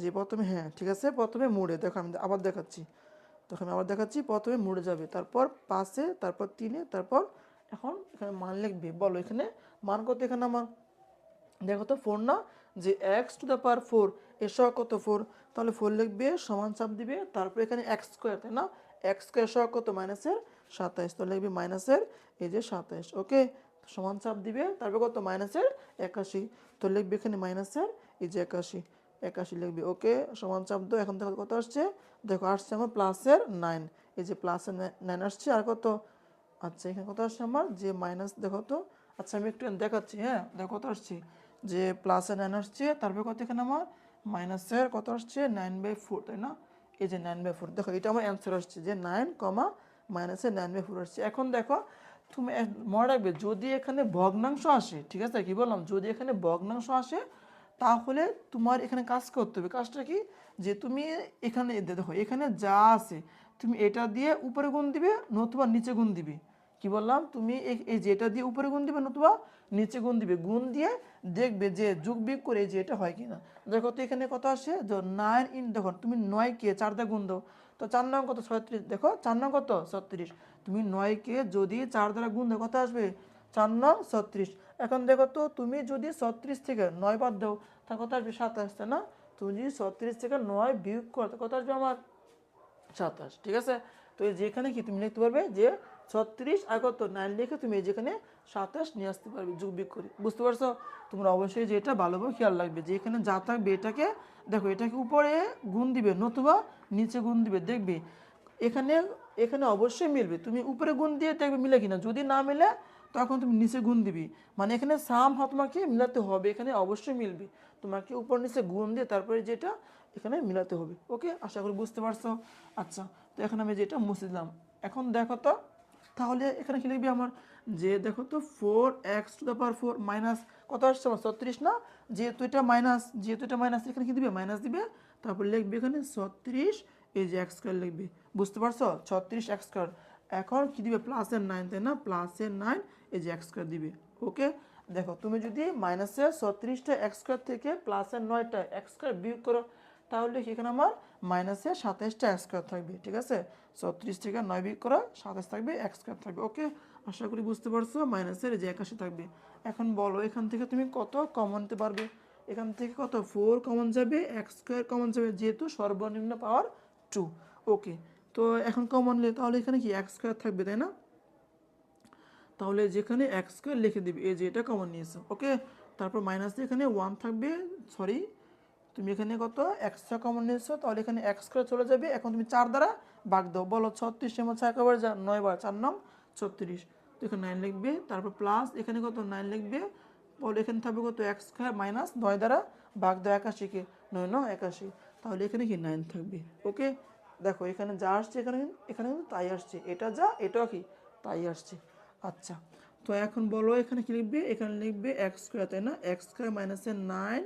যে প্রথমে, হ্যাঁ ঠিক আছে, প্রথমে মোড়ে, দেখো আমি আবার দেখাচ্ছি, তখন আমি আবার দেখাচ্ছি, প্রথমে মুড়ে যাবে, তারপর 5, তারপর 3, তারপর এখন এখানে মান লিখবে। বলো এখানে মান কত, এখানে আমার দেখো তো 4 না, যে x⁴ এর সহগ কত 4, তাহলে 4 লিখবে, সমান চাপ দিবে, তারপর এখানে x², তাই না? x² সহগ কত মাইনাসের 27, তো লিখবে মাইনাসের এই যে 27। ওকে, সমান চাপ দিবে, তারপর কত মাইনাসের 81, তো লিখবে এখানে মাইনাসের এই যে 81 লিখবে। ওকে, সমান চাপ দাও, এখন দেখো কত আসছে, দেখো আসছে আমার প্লাসের 9, এই যে প্লাসের 9 আসছে, আর কত, আচ্ছা এখানে কত আসছে আমার যে মাইনাস, দেখো তো, আচ্ছা আমি একটু দেখাচ্ছি, হ্যাঁ দেখো কত আসছে, যে প্লাসের 9 আসছে, তারপর কত এখানে আমার মাইনাসের কত আসছে 9/4, তাই না? এই যে 9/4, দেখো এটা আমার অ্যান্সার আসছে যে 9, মাইনাসের 9/4 আসছে। এখন দেখো তুমি মনে রাখবে, যদি এখানে ভগ্নাংশ আসে, ঠিক আছে, কি বললাম, যদি এখানে ভগ্নাংশ আসে তাহলে তোমার এখানে কাজ করতে হবে। কাজটা কি, যে তুমি এখানে দেখো এখানে যা আছে তুমি এটা দিয়ে উপরে গুণ দিবে নতুবা নিচে গুণ দিবে। কি বললাম, তুমি এই যে এটা দিয়ে উপরে গুণ দিবে নতুবা নিচে গুণ দিবে, গুণ দিয়ে দেখবে যে যোগ বিয়োগ করে যে এটা হয় কিনা। দেখো তো এখানে কত আসে, যে 9 দেখো তুমি 9কে 4 দিয়ে গুণ দাও, তো 4 নং কত 36, দেখো 4 নং কত 36, তুমি 9কে যদি 4 দ্বারা গুণ দাও কত আসবে 4 নং 36। এখন দেখো তো তুমি যদি 36 থেকে 9 বাদ দাও তা কত আসবে 27, তাই না? তুমি যদি 36 থেকে 9 বিয়োগ করো কত আসবে আমার 27, ঠিক আছে? তো এই যেখানে কি তুমি লিখতে পারবে যে 36 আর কত 9 লিখে তুমি যেখানে 27 নিয়ে আসতে পারবে যোগ বিয়োগ করে। বুঝতে পারছো? তোমরা অবশ্যই যেটা ভালোভাবে খেয়াল রাখবে যে এখানে যা থাকবে এটাকে দেখো, এটাকে উপরে গুণ দিবে নতুবা নিচে গুণ দিবে, দেখবে এখানে এখানে অবশ্যই মিলবে, তুমি উপরে গুণ দিয়ে দেখবে মিলে কিনা, যদি না মিলে তখন তুমি নিচে গুণ দিবি, মানে এখানে সাম তোমাকে মিলাতে হবে, এখানে অবশ্যই মিলবে, তোমাকে উপর নিচে গুণ দিয়ে তারপরে যেটা এখানে মিলাতে হবে। ওকে, আশা করি বুঝতে পারছো। আচ্ছা তো এখন আমি যেটা মুছে দিলাম, এখন দেখো তো তাহলে এখানে কি লিখবি আমার, যে দেখো তো 4x⁴ মাইনাস কত আসছে আমার 36 না, যেহেতু এটা মাইনাস, এখানে কি দিবে মাইনাস দিবে, তারপর লিখবে এখানে 36 এই যে x² লিখবে। বুঝতে পারছো, 36x², এখন কি দিবে প্লাসের 9, তাই না? প্লাসের 9 এই যে x² দিবে। ওকে, দেখো তুমি যদি মাইনাসের 36টা x² থেকে প্লাসের 9টা x² বিয়োগ করো তাহলে এখানে আমার মাইনাসে 27টা x² থাকবে, ঠিক আছে? 36 থেকে 9 বিয়োগ করা 27 থাকবে, x² থাকবে। ওকে, আশা করি বুঝতে পারছো, মাইনাসের যে 81 থাকবে। এখন বলো এখান থেকে তুমি কত কমন নিতে পারবে, এখান থেকে কত 4 কমন যাবে, x² কমন যাবে, যেহেতু সর্বনিম্ন পাওয়ার 2। ওকে, তো এখন কমন নিলে তাহলে এখানে কি x² থাকবে, তাই না? তাহলে যেখানে x² লিখে দিবি, এই যে এটা কমন নিয়েছো। ওকে, তারপর মাইনাস এখানে 1 থাকবে, সরি তুমি এখানে কত এক্সট্রা কমন নিয়েছো, তাহলে এখানে x² চলে যাবে। এখন তুমি 4 দ্বারা ভাগ দাও, বলো 36 এর মধ্যে 1 বার যা 9 বার, 4 নং 36, তো এখানে 9 লিখবে, তারপর প্লাস এখানে কত 9 লিখবে, বলো এখানে থাকবে কত x² মাইনাস 9 দ্বারা ভাগ দাও 81 কে, 9 9 81, তাহলে এখানে কি 9 থাকবে। ওকে, দেখো এখানে যা আসছে এখানে এখানে কিন্তু তাই আসছে, এটা যা এটাও কি তাই আসছে। আচ্ছা তো এখন বলো এখানে কি লিখবে, এখানে লিখবে x², তাই না? x² মাইনাসের 9,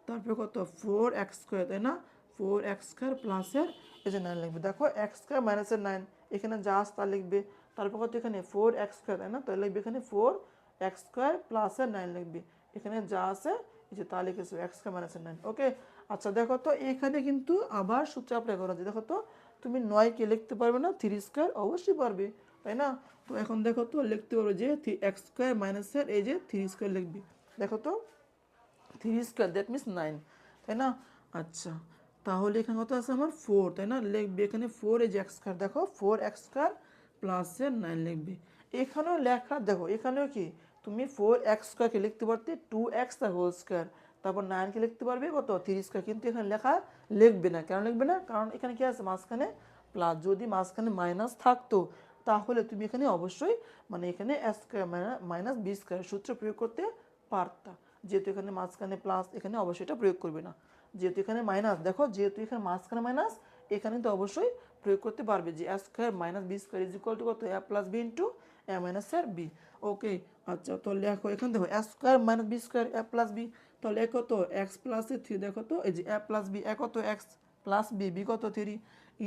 তারপরে কত 4x², তাই না? 4x² প্লাসের এই যে 9 লিখবে। দেখো এক্স স্কোয়ার মাইনাসের 9, এখানে যা আছে তা লিখবে। তারপর কত এখানে 4x স্কোয়ার, তাই না? তাহলে লিখবে এখানে 4x স্কোয়ার প্লাসের 9 লিখবে। এখানে যা আছে এই যে তা লিখেছো এক্স স্কোয়ার মাইনাসের 9। ওকে, আচ্ছা দেখো তো এখানে কিন্তু আবার সূত্র অ্যাপ্লাই করা যায়। দেখো তো তুমি 9কে লিখতে পারবে না 3 স্কোয়ার? অবশ্যই পারবে, তাই না? তো এখন দেখো তো লিখতে পারবে যে এক্স স্কোয়ার মাইনাসের এই যে 3 স্কোয়ার লিখবে। দেখো তো 3 স্কোয়ার দ্যাট মিনস 9, তাই না? আচ্ছা, তাহলে এখানে কত আছে আমার 4, তাই না? লিখবে এখানে 4 এই যে এক্স স্কোয়ার, দেখো 4x স্কোয়ার প্লাসের 9 লিখবে। এখানেও লেখা দেখো, এখানেও কি তুমি 4x স্কোয়ারকে লিখতে পারতে 2x তার হোল স্কোয়ার, তারপর 9কে লিখতে পারবে কত 3 স্কোয়ার, কিন্তু এখানে লেখা লিখবে না। কেন লিখবে না? কারণ এখানে কি আছে মাঝখানে প্লাস। যদি মাঝখানে মাইনাস থাকতো তাহলে তুমি এখানে অবশ্যই মানে এখানে এ স্কোয়ার মাইনাস বি স্কোয়ার সূত্র প্রয়োগ করতে পারতা। যেহেতু এখানে মাঝখানে প্লাস, এখানে অবশ্যই এটা প্রয়োগ করবে না। যেহেতু এখানে মাইনাস, দেখো যেহেতু এখানে মাঝখানে মাইনাস, এখানে তো অবশ্যই প্রয়োগ করতে পারবে যে A square minus B square is equal to কত A plus B into A minus এর বি। ওকে, আচ্ছা তো লেখো এখানে দেখো A square minus B square A plus B, তাহলে এ কত এক্স প্লাস এ 3, দেখো তো এই যে এ প্লাস বি, এ কত এক্স প্লাস বি, বি কত 3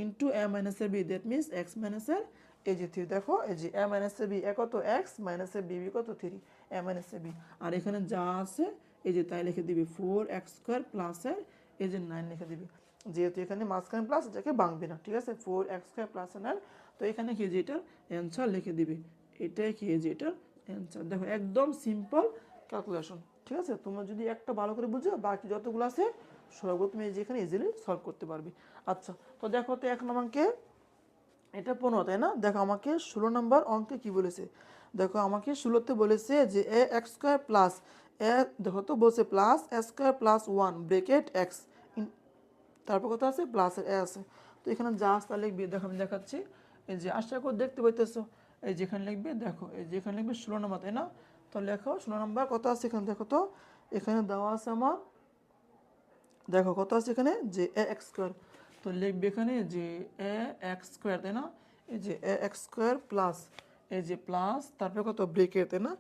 ইন্টু এ মাইনাস এর B, that means X minus এর এই যে 3। দেখো এই যে এ মাইনাস এর বি, এ কত এক্স মাইনাস এর বি, বি কত 3 এ মাইনাস এর বি। আর এখানে যা আছে এই যে তাই লিখে দিবি 4x স্কোয়ার প্লাসের এই যে 9 লিখে দিবি। যেহেতু এখানে মাঝখানে প্লাস, এটাকে ভাঙবে না, ঠিক আছে? 4x স্কোয়ার প্লাসের 9, তো এখানে কি যে এটার অ্যান্সার লিখে দিবি। এটাই কি যে এটার অ্যান্সার। দেখো একদম সিম্পল ক্যালকুলেশন, ঠিক আছে? তোমরা যদি একটা ভালো করে বুঝো, বাকি যতগুলো আছে সবগুলো তুমি যেখানে ইজিলি সলভ করতে পারবে। আচ্ছা, তো দেখো তো এখন আমাকে এটা 15, তাই না? দেখো আমাকে 16 নম্বর অঙ্কে কি বলেছে। দেখো আমাকে 16তে বলেছে যে এ এক্স স্কোয়ার প্লাস এ, দেখো তো বলছে প্লাস এ স্কোয়ার প্লাস 1 ব্রেকেট এক্স, তারপর কত আছে প্লাসের এ আছে। তো এখানে যা আছে তা লিখবি। দেখো আমি দেখাচ্ছি, এই যে আশা করে দেখতে পাইতেছো, এই যেখানে লিখবে দেখো, এই যে এখানে লিখবে 16 নম্বর, তাই না? তো লেখো 16 নম্বর কত আছে এখানে। দেখো তো এখানে দেওয়া আছে আমার, দেখো কত আছে এখানে যে এ এক্স স্কোয়ার, তো লিখবে এখানে যে এ এক্স স্কোয়ার, তাই না? এই যে এ এক্স স্কোয়ার প্লাস এই যে প্লাস তারপরে কত ব্রেকেট, তাই না?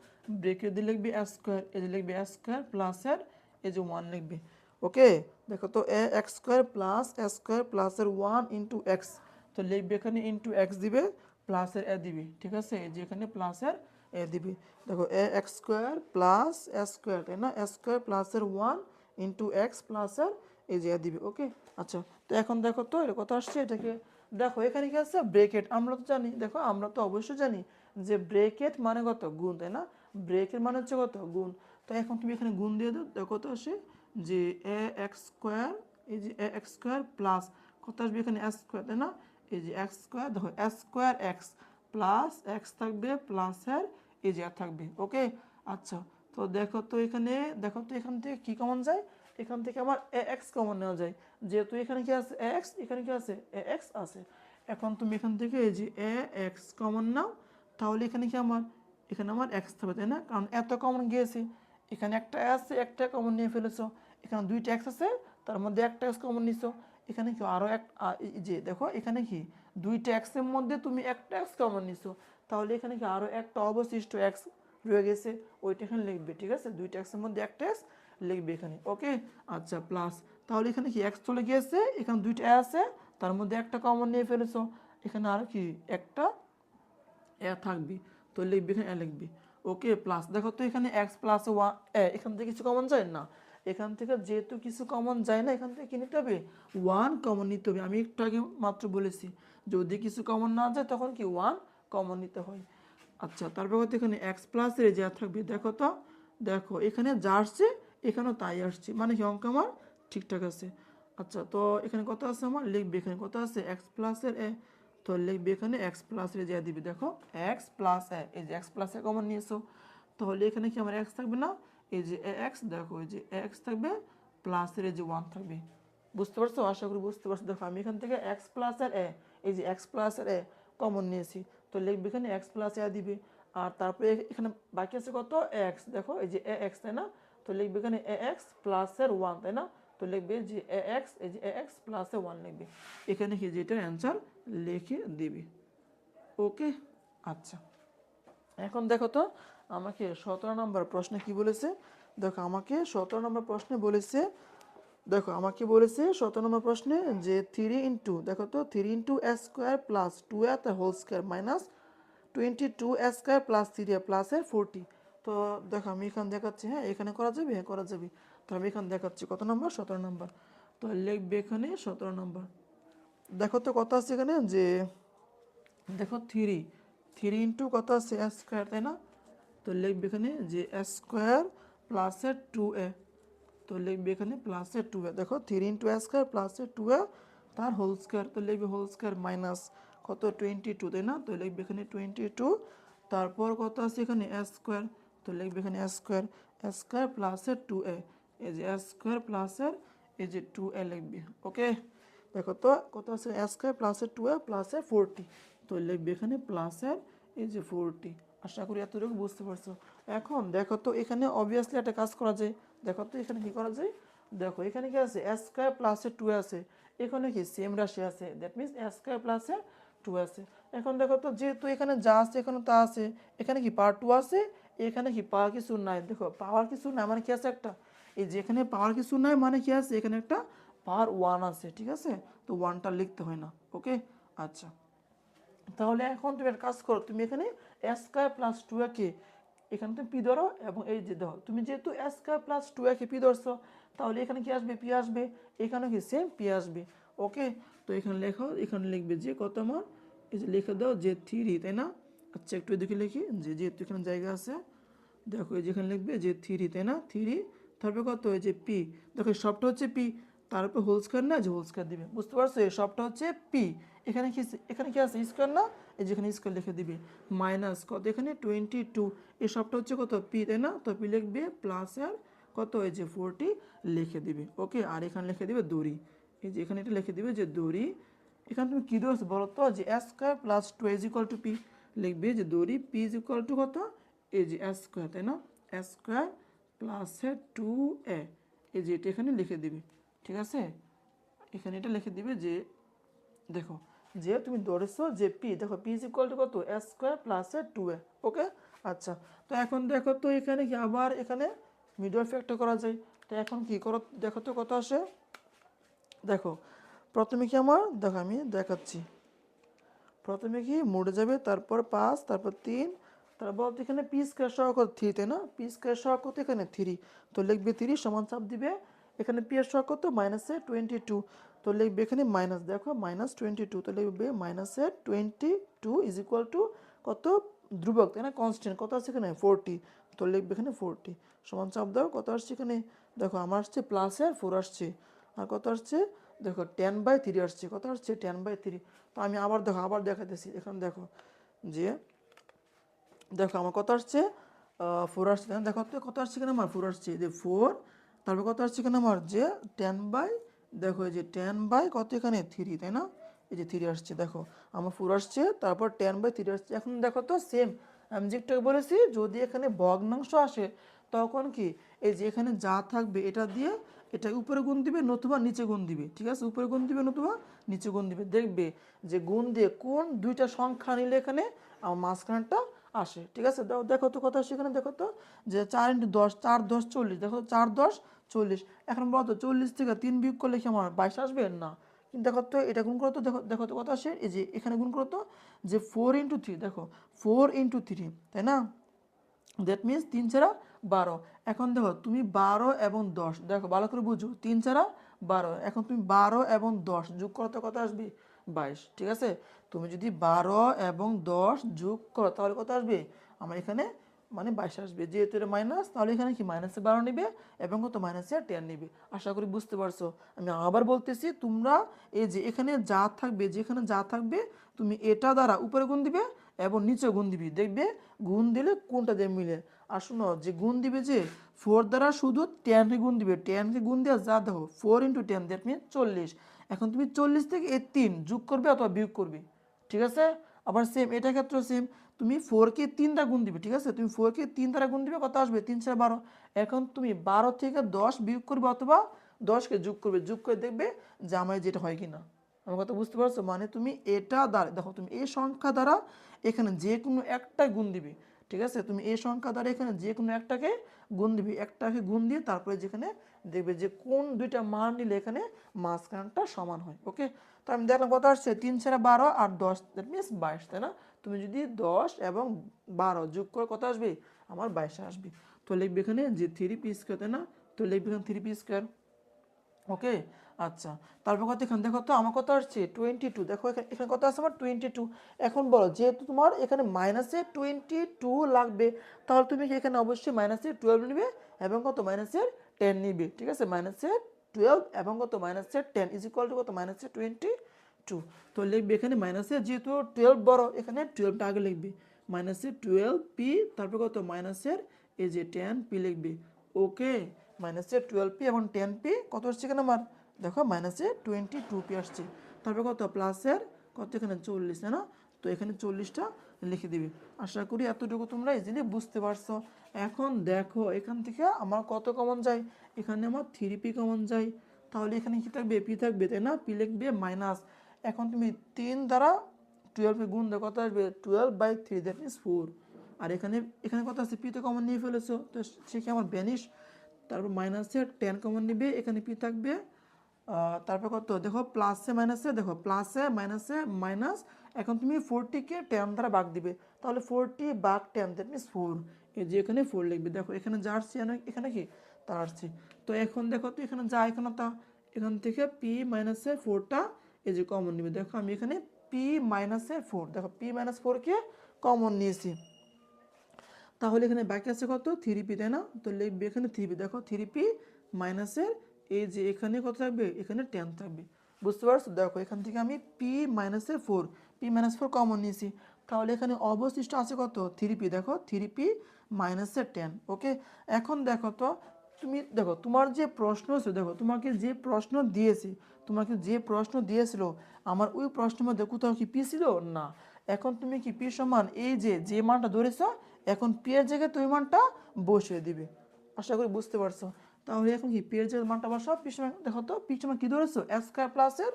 ব্রেকেট দিয়ে লিখবি এ স্কোয়ার, এই যে লিখবি এ স্কোয়ার প্লাসের এই যে 1 লিখবি। ওকে, দেখো তো এ এক্স স্কোয়ার প্লাস এ স্কোয়ার প্লাসের 1 ইন্টু এক্স, তো লিখবে এখানে ইন্টু এক্স দিবে প্লাসের এ দিবি, ঠিক আছে? এই যে এখানে প্লাসের এ দিবি। দেখো এ এক্স স্কোয়ার প্লাস এ স্কোয়ার, তাই না? এ স্কোয়ার প্লাসের 1 ইন্টু এক্স প্লাসের এই যে দিবি। ওকে, আচ্ছা তো এখন দেখো তো এটা কত আসছে, এটাকে দেখো এখানে কি আছে ব্রেকেট, আমরা তো জানি, দেখো আমরা তো অবশ্যই জানি যে ব্রেকেট মানে কত গুণ, তাই না? ব্রেকেট মানে হচ্ছে কত গুণ। তো এখন তুমি এখানে গুণ দিয়ে দাও, দেখো কত আসে যে এ এক্স স্কোয়ার, এই যে এ এক্স স্কোয়ার প্লাস কত আসবে এখানে এক্স স্কোয়ার, তাই না? এই যে এক্স স্কোয়ার, দেখো x square x plus x থাকবে প্লাসের এই যে আর থাকবে। ওকে, আচ্ছা তো দেখো তো এখানে, দেখো তো এখান থেকে কি কমন যায়, এখান থেকে আমার এ এক্স কমন নেওয়া যায়। যেহেতু এখানে কি আছে এক্স, এখানে কি আছে এ এক্স আছে। এখন তুমি এখান থেকে এই যে এ এক্স কমন নাও, তাহলে এখানে কি আমার, এখানে আমার এক্স থাকবে, তাই না? কারণ এত কমন গিয়েছে, এখানে একটা আছে, একটা কমন নিয়ে ফেলেছো, এখানে দুইটা এক্স আছে, তার মধ্যে একটা এক্স কমন নিছো, এখানে কি আরও এক এই যে দেখো এখানে কি দুইটা এক্সের মধ্যে তুমি একটা এক্স কমন নিছো, তাহলে এখানে কি আরও একটা অবশিষ্ট এক্স রয়ে গেছে, ওইটা এখানে লিখবে, ঠিক আছে? দুইটা এক্সের মধ্যে একটা এক্স লিখবে এখানে। ওকে, আচ্ছা প্লাস, তাহলে এখানে কি এক্স চলে গিয়েছে, এখানে দুইটা এ আছে, তার মধ্যে একটা কমন নিয়ে ফেলেছো, এখানে আর কি একটা এ থাকবে, তো লিখবি এখানে এ লিখবি। ওকে, প্লাস দেখো তো এখানে এক্স প্লাস ওয়ান এ, এখান থেকে কিছু কমন যায় না, এখান থেকে যেহেতু কিছু কমন যায় না, এখান থেকে কি নিতে হবে ওয়ান কমন নিতে হবে। আমি একটু আগে মাত্র বলেছি যদি কিছু কমন না যায় তখন কি ওয়ান কমন নিতে হয়। আচ্ছা তারপর কত এখানে এক্স প্লাসের যা থাকবে, দেখো তো দেখো এখানে যা আসছে এখানেও তাই আসছে, মানে কি অঙ্ক আমার ঠিকঠাক আছে। আচ্ছা তো এখানে কত আছে আমার, লিখবে এখানে কত আছে এক্স প্লাসের এ, তো লিখবে এখানে এক্স প্লাসের যা দিবি। দেখো এক্স প্লাস এ, এই যে এক্স প্লাস এ কমন নিয়েছো, তাহলে এখানে কি আমার এক্স থাকবে না, এই যে এ এক্স, দেখো এই যে এক্স থাকবে প্লাসের এই যে ওয়ান থাকবে। বুঝতে পারছো? আশা করি বুঝতে পারছো। দেখো আমি এখান থেকে এক্স প্লাস আর এ, এই যে x plus R a common নিয়েছি, তো লিখবে এখানে এক্স প্লাস এ দিবে। আর তারপরে এখানে বাকি আছে কত এক্স, দেখো এই যে এ এক্স, তাই না? তো লিখবে এখানে এ এক্স প্লাসের ওয়ান, তাই না? তো লিখবে যে এ এক্স, এই যে এ এক্স প্লাসে ওয়ান লিখবে, এখানে কি যেটার অ্যান্সার লিখে দিবি। ওকে, আচ্ছা এখন দেখো তো আমাকে 17 নম্বর প্রশ্নে কি বলেছে। দেখো আমাকে 17 নম্বর প্রশ্নে বলেছে দেখো আমাকে বলেছে 17 নম্বর প্রশ্নে যে 3 ইন্টু, দেখো তো 3 into A square plus 2 A whole square minus 22 A square plus 3 এ প্লাসের 40। তো দেখো আমি এখানে দেখাচ্ছি, হ্যাঁ এখানে করা যাবে, হ্যাঁ করা যাবে। তো আমি এখানে দেখাচ্ছি কত নম্বর, 17 নম্বর। তো লিখবে এখানে 17 নম্বর। দেখো তো কত আছে এখানে, যে দেখো 3 ইন্টু কত আছে এ স্কোয়ার, তাই না? তো লিখবে এখানে যে এ স্কোয়ার প্লাসের 2a। তো লিখবে এখানে প্লাসের 2a। দেখো 3 ইন্টু এ স্কোয়ার প্লাসের 2a তার হোল স্কোয়ার। তো লিখবে হোল স্কোয়ার মাইনাস কত 22, তাই না? তো লিখবে এখানে 22। তারপর কত আছে এখানে এ স্কোয়ার। তো লিখবে এখানে এ স্কোয়ার প্লাসের 2a। এই যে এ স্কোয়ার প্লাসের এই যে 2a লিখবে। ওকে, দেখো তো কত আছে এ স্কোয়ার প্লাসের 2a প্লাসের 40। তো লিখবে এখানে প্লাসের এই যে 40। আশা করি এতটুকু বুঝতে পারছো। এখন দেখো তো এখানে অবভিয়াসলি একটা কাজ করা যায়। দেখো তো এখানে কি করা যায়, দেখো এখানে কি আছে এ স্কোয়ার প্লাসের 2 আছে, এখানে কি সেম রাশি আছে, দ্যাট মিনস এ স্কোয়ার প্লাসের 2 আছে। এখন দেখো তো যেহেতু এখানে যা আছে এখানে তা আছে, এখানে কি পাওয়ার 2 আছে, এখানে কি পাওয়ার কিছু নাই। দেখো পাওয়ার কিছু নাই মানে কি আছে একটা, এই যে এখানে পাওয়ার কিছু নাই মানে কি আছে, এখানে একটা পাওয়ার 1 আছে, ঠিক আছে? তো 1টা লিখতে হয় না। ওকে, আচ্ছা। তাহলে এখন তুমি একটা কাজ করো, তুমি এখানে এ স্কোয়ার প্লাস 2 কে এখানে তুমি পি ধরো, এবং এই যে দেখো তুমি যেহেতু এ স্কোয়ার প্লাস 2 কে পি ধরছো, তাহলে এখানে কি আসবে, পি আসবে। এখানে কি সেম পি আসবে। ওকে, তো এখানে লেখো, এখানে লিখবে যে কত আমার, এই যে লিখে দাও যে 3, তাই না? আচ্ছা একটু এদিকে লিখি, যে যেহেতু এখানে জায়গা আছে, দেখো এই যেখানে লিখবে যে 3, তাই না? 3 তারপরে কত, এই যে পি। দেখো এই সবটা হচ্ছে পি, তারপর হোল স্কোয়ার না, যে হোল স্কোয়ার দিবে, বুঝতে পারছো? এই সবটা হচ্ছে পি। এখানে কি, এখানে কি আছে স্কোয়ার না, এই যেখানে স্কোয়ার লিখে দিবে মাইনাস কত এখানে 22, এই সবটা হচ্ছে কত পি, তাই না? তো পি লিখবে প্লাস আর কত এই যে 40 লিখে দিবে। ওকে, আর এখানে লিখে দিবে দড়ি, এই যে এখানে এটা লিখে দিবে যে দড়ি। এখানে তুমি কী ধরছো বলো তো, যে A square plus 2 is equal to P, লিখবে যে দড়ি পি ইজ ইকুয়াল টু কত, এই যে এ স্কোয়ার, তাই না? এ স্কোয়ার প্লাসের 2a, এই যে এটা এখানে লিখে দিবে, ঠিক আছে? এখানে এটা লিখে দিবে যে দেখো যে তুমি ধরেছো যে পি, দেখো পি ইজ ইকুয়াল টু কত, এ স্কোয়ার প্লাসের 2a। ওকে, আচ্ছা। তো এখন দেখো তো এখানে কি আবার এখানে মিডল ফ্যাক্টর করা যায়। তো এখন কি করো, দেখো তো কত আসে। দেখো প্রথমে কি আমার, দেখো আমি দেখাচ্ছি, প্রথমে কি মোড়ে যাবে, তারপর 5, তারপর 3, তারপর এখানে পি স্কোয়ার সহ কত 3, তাই না? পি স্কোয়ার সহ কত এখানে 3, তো লিখবে 3 সমান চাপ দিবে এখানে পি এর সহ কত মাইনাসে 22, তো লিখবে এখানে মাইনাস, দেখো -22, তো লিখবে -22 ইজ ইকুয়াল টু কত, ধ্রুবক তাই না, কনস্ট্যান্ট কত আছে এখানে 40, তো লিখবে এখানে 40 সমান চাপ দাও, কত আসছে এখানে, দেখো আমার আসছে প্লাসের 4 আসছে, আর কত আসছে দেখো 10/3 আসছে, কত আসছে 10/3। তো আমি আবার দেখো আবার দেখাতেছি, এখন দেখো যে দেখো আমার কত আসছে 4 আসছে, দেখো তো কত আসছে কেন আমার 4 আসছে, যে 4, তারপর কত আসছে কেন আমার যে 10 বাই, দেখো এই যে 10 বাই কত এখানে 3, তাই না? এই যে 3 আসছে, দেখো আমার 4 আসছে, তারপর 10/3 আসছে। এখন দেখো তো সেম আমি যে একটু বলেছি, যদি এখানে ভগ্নাংশ আসে তখন কি, এই যে এখানে যা থাকবে এটা দিয়ে এটা উপরে গুণ দিবে নতুবা নিচে গুণ দিবে, ঠিক আছে? উপরে গুণ দিবে নতুবা নিচে গুণ দিবে, দেখবে যে গুণ দিয়ে কোন দুইটা সংখ্যা নিলে এখানে আমার মাঝখানটা আসে, ঠিক আছে? দেখো তো কত আসে এখানে, দেখো তো যে 4 × 10, 4 × 10 40, দেখো 4 × 10 40। এখন বলো তো 40 থেকে 3 বিয়োগ করলে কি আমার 22 আসবে না? কিন্তু দেখো তো এটা গুণ করো তো, দেখো দেখো তো কত আসে, এই যে এখানে গুণ করো তো, যে 4 × 3, দেখো 4 × 3, তাই না? দ্যাট মিনস 3 ছাড়া 12। এখন দেখো তুমি 12 এবং 10, দেখো ভালো করে বুঝো, 3 ছাড়া 12, এখন তুমি 12 এবং 10 যোগ করো তো কত আসবে 22, ঠিক আছে? তুমি যদি 12 এবং 10 যোগ করো তাহলে কত আসবে আমার এখানে, মানে 22 আসবে। যেহেতু এটা মাইনাস, তাহলে এখানে কি মাইনাসে 12 নিবে এবং কত মাইনাসে 10 নিবে। আশা করি বুঝতে পারছো। আমি আবার বলতেছি, তোমরা এই যে এখানে যা থাকবে, যেখানে যা থাকবে তুমি এটা দ্বারা উপরে গুণ দিবে এবং নিচে গুণ দিবি, দেখবে গুণ দিলে কোনটা দিয়ে মিলে। আর শোনো, যে গুণ দিবে যে 4 দ্বারা শুধু 10কে গুণ দিবে, 10কে গুণ দেওয়া যা দেখো 4 × 10, দ্যাট মিন 40। এখন তুমি 40 থেকে 3 যোগ করবে অথবা বিয়োগ করবে, ঠিক আছে? আবার সেম এটা ক্ষেত্রে সেম, তুমি 4কে 3 দ্বারা গুণ দিবে, ঠিক আছে? তুমি 4কে 3 দ্বারা গুণ দিবে, কত আসবে 3 × 12। এখন তুমি 12 থেকে 10 বিয়োগ করবে অথবা 10কে যোগ করবে, যোগ করে দেখবে যে আমার যেটা হয় কিনা। আমার কথা বুঝতে পারছো? মানে তুমি এটা দ্বারা দেখো, তুমি এই সংখ্যা দ্বারা এখানে যে কোনো একটা গুণ দিবে, ঠিক আছে, তুমি এই সংখ্যা দ্বারা এখানে যে কোনো একটাকে গুণ দিবে, একটাকে গুণ দিয়ে তারপরে যেখানে দেখবে যে কোন দুইটা মান নিলে এখানে মাঝখানটা সমান হয়। ওকে, তো আমি দেখলাম কত আসছে 3×12 আর 10, দ্যাট মিনস 22, তাই না? তুমি যদি 10 এবং 12 যোগ করে কত আসবে, আমার 22 আসবে। তো লিখবে এখানে যে 3p², তাই না? তো লিখবে এখানে 3p²। ওকে, আচ্ছা, তারপর কত এখানে দেখো তো আমার কত আসছে 22, দেখো এখানে এখানে কত আছে আমার 22। এখন বলো যেহেতু তোমার এখানে মাইনাসে 22 লাগবে, তাহলে তুমি কি এখানে অবশ্যই মাইনাসে 12 নিবে এবং কত মাইনাসের 10 নিবে। ঠিক আছে, মাইনাসের 12 এবং কত মাইনাসের 10 ইজ ইকুয়াল টু কত মাইনাসের 22। তো লিখবে এখানে মাইনাসের যেহেতু 12 বড়, এখানে 12টা আগে লিখবে, মাইনাসের 12p, তারপর কত মাইনাসের এই যে 10p লিখবে। ওকে, মাইনাসে 12p এবং 10p কত আসছে এখানে আমার, দেখো মাইনাসে 22p আসছে। তারপর কত প্লাসের কত এখানে 40, তাই না? তো এখানে 40টা লিখে দিবি। আশা করি এতটুকু তোমরা ইজিলি বুঝতে পারছো। এখন দেখো এখান থেকে আমার কত কমন যায়, এখানে আমার 3p কমন যায়, তাহলে এখানে কি থাকবে, পি থাকবে, তাই না? পি লিখবে মাইনাস, এখন তুমি 3 দ্বারা 12 গুণ দাও, কত আসবে 12/3, দ্যাট মিনস 4। আর এখানে এখানে কত আছে, পি তো কমন নিয়ে ফেলেছো, তো সে কি আমার ভ্যানিশ। তারপর মাইনাসের 10 কমন নিবে, এখানে পি থাকবে। তারপর কত দেখো প্লাসে মাইনাসে, দেখো প্লাসে মাইনাসে মাইনাস, এখন তুমি 40কে 10 দ্বারা ভাগ দিবে, তাহলে 40/10, দ্যাট মিনস 4। এই যে এখানে 4 লিখবে, দেখো এখানে যা আসছে এখানে কি তা আসছে। তো এখন দেখো তো এখানে যা এখানে তা, এখান থেকে পি মাইনাসের 4টা এই যে কমন নিবে, দেখো আমি এখানে পি মাইনাসের 4, দেখো পি মাইনাস 4কে কমন নিয়েছি, তাহলে এখানে বাকি আছে কত 3p, তাই না? তো লিখবে এখানে 3p, দেখো 3p মাইনাসের এই যে এখানে কত থাকবে, এখানে 10 থাকবে। বুঝতে পারছো, দেখো এখান থেকে আমি p-4 কমন নিয়েছি, তাহলে এখানে অবশিষ্ট আছে কত 3p, দেখো 3p মাইনাসের 10। ওকে, এখন দেখো তো তুমি দেখো তোমার যে প্রশ্ন ছিল, দেখো তোমাকে যে প্রশ্ন দিয়েছি, তোমাকে যে প্রশ্ন দিয়েছিল আমার ওই প্রশ্নের মধ্যে কোথাও কি পি ছিল না। এখন তুমি কি পি সমান এই যে মানটা ধরেছো, এখন পি এর জায়গায় তুমি মানটা বসিয়ে দিবে। আশা করি বুঝতে পারছো। তাহলে এখন কি পি এর জায়গায় মানটা বসাও, পি সমান দেখো তো পি সমান কি ধরেছো s² প্লাসের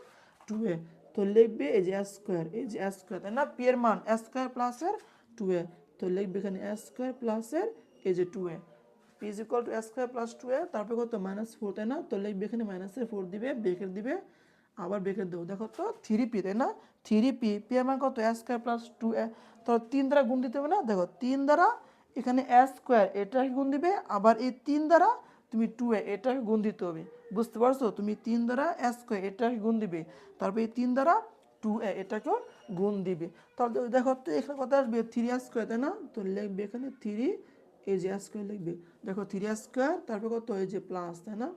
2a, তো লিখবে এই যে s², এই যে s², তাই না? পি এর মান s² প্লাসের 2a, তো লিখবে এখানে s² প্লাসের এই যে 2a, p is equal to s² plus 2a, তারপর কত -4, তাই না? তো লিখবে এখানে মাইনাসের 4 দিবে, ব্রেকেট দিবে, আবার ব্রেকেট দেবো, দেখো তো 3p, তাই না? 3p, p এর মান কত s² plus 2a, তো 3 দ্বারা গুণ দিতে হবে না, দেখো 3 দ্বারা এখানে s² এটাকে গুণ দিবে, আবার এই 3 দ্বারা তুমি 2a এটাকে গুণ দিতে হবে। বুঝতে পারছো, তুমি 3 দ্বারা s² এটাকে গুণ দিবে, তারপর এই 3 দ্বারা 2a এটাকেও গুণ দিবে, তাহলে দেখো তো এখানে কত আসবে 3s², তাই না? তো লিখবে এখানে 3 এই যে s² লিখবে, দেখো 3s², তারপর কত এই যে প্লাস, তাই না?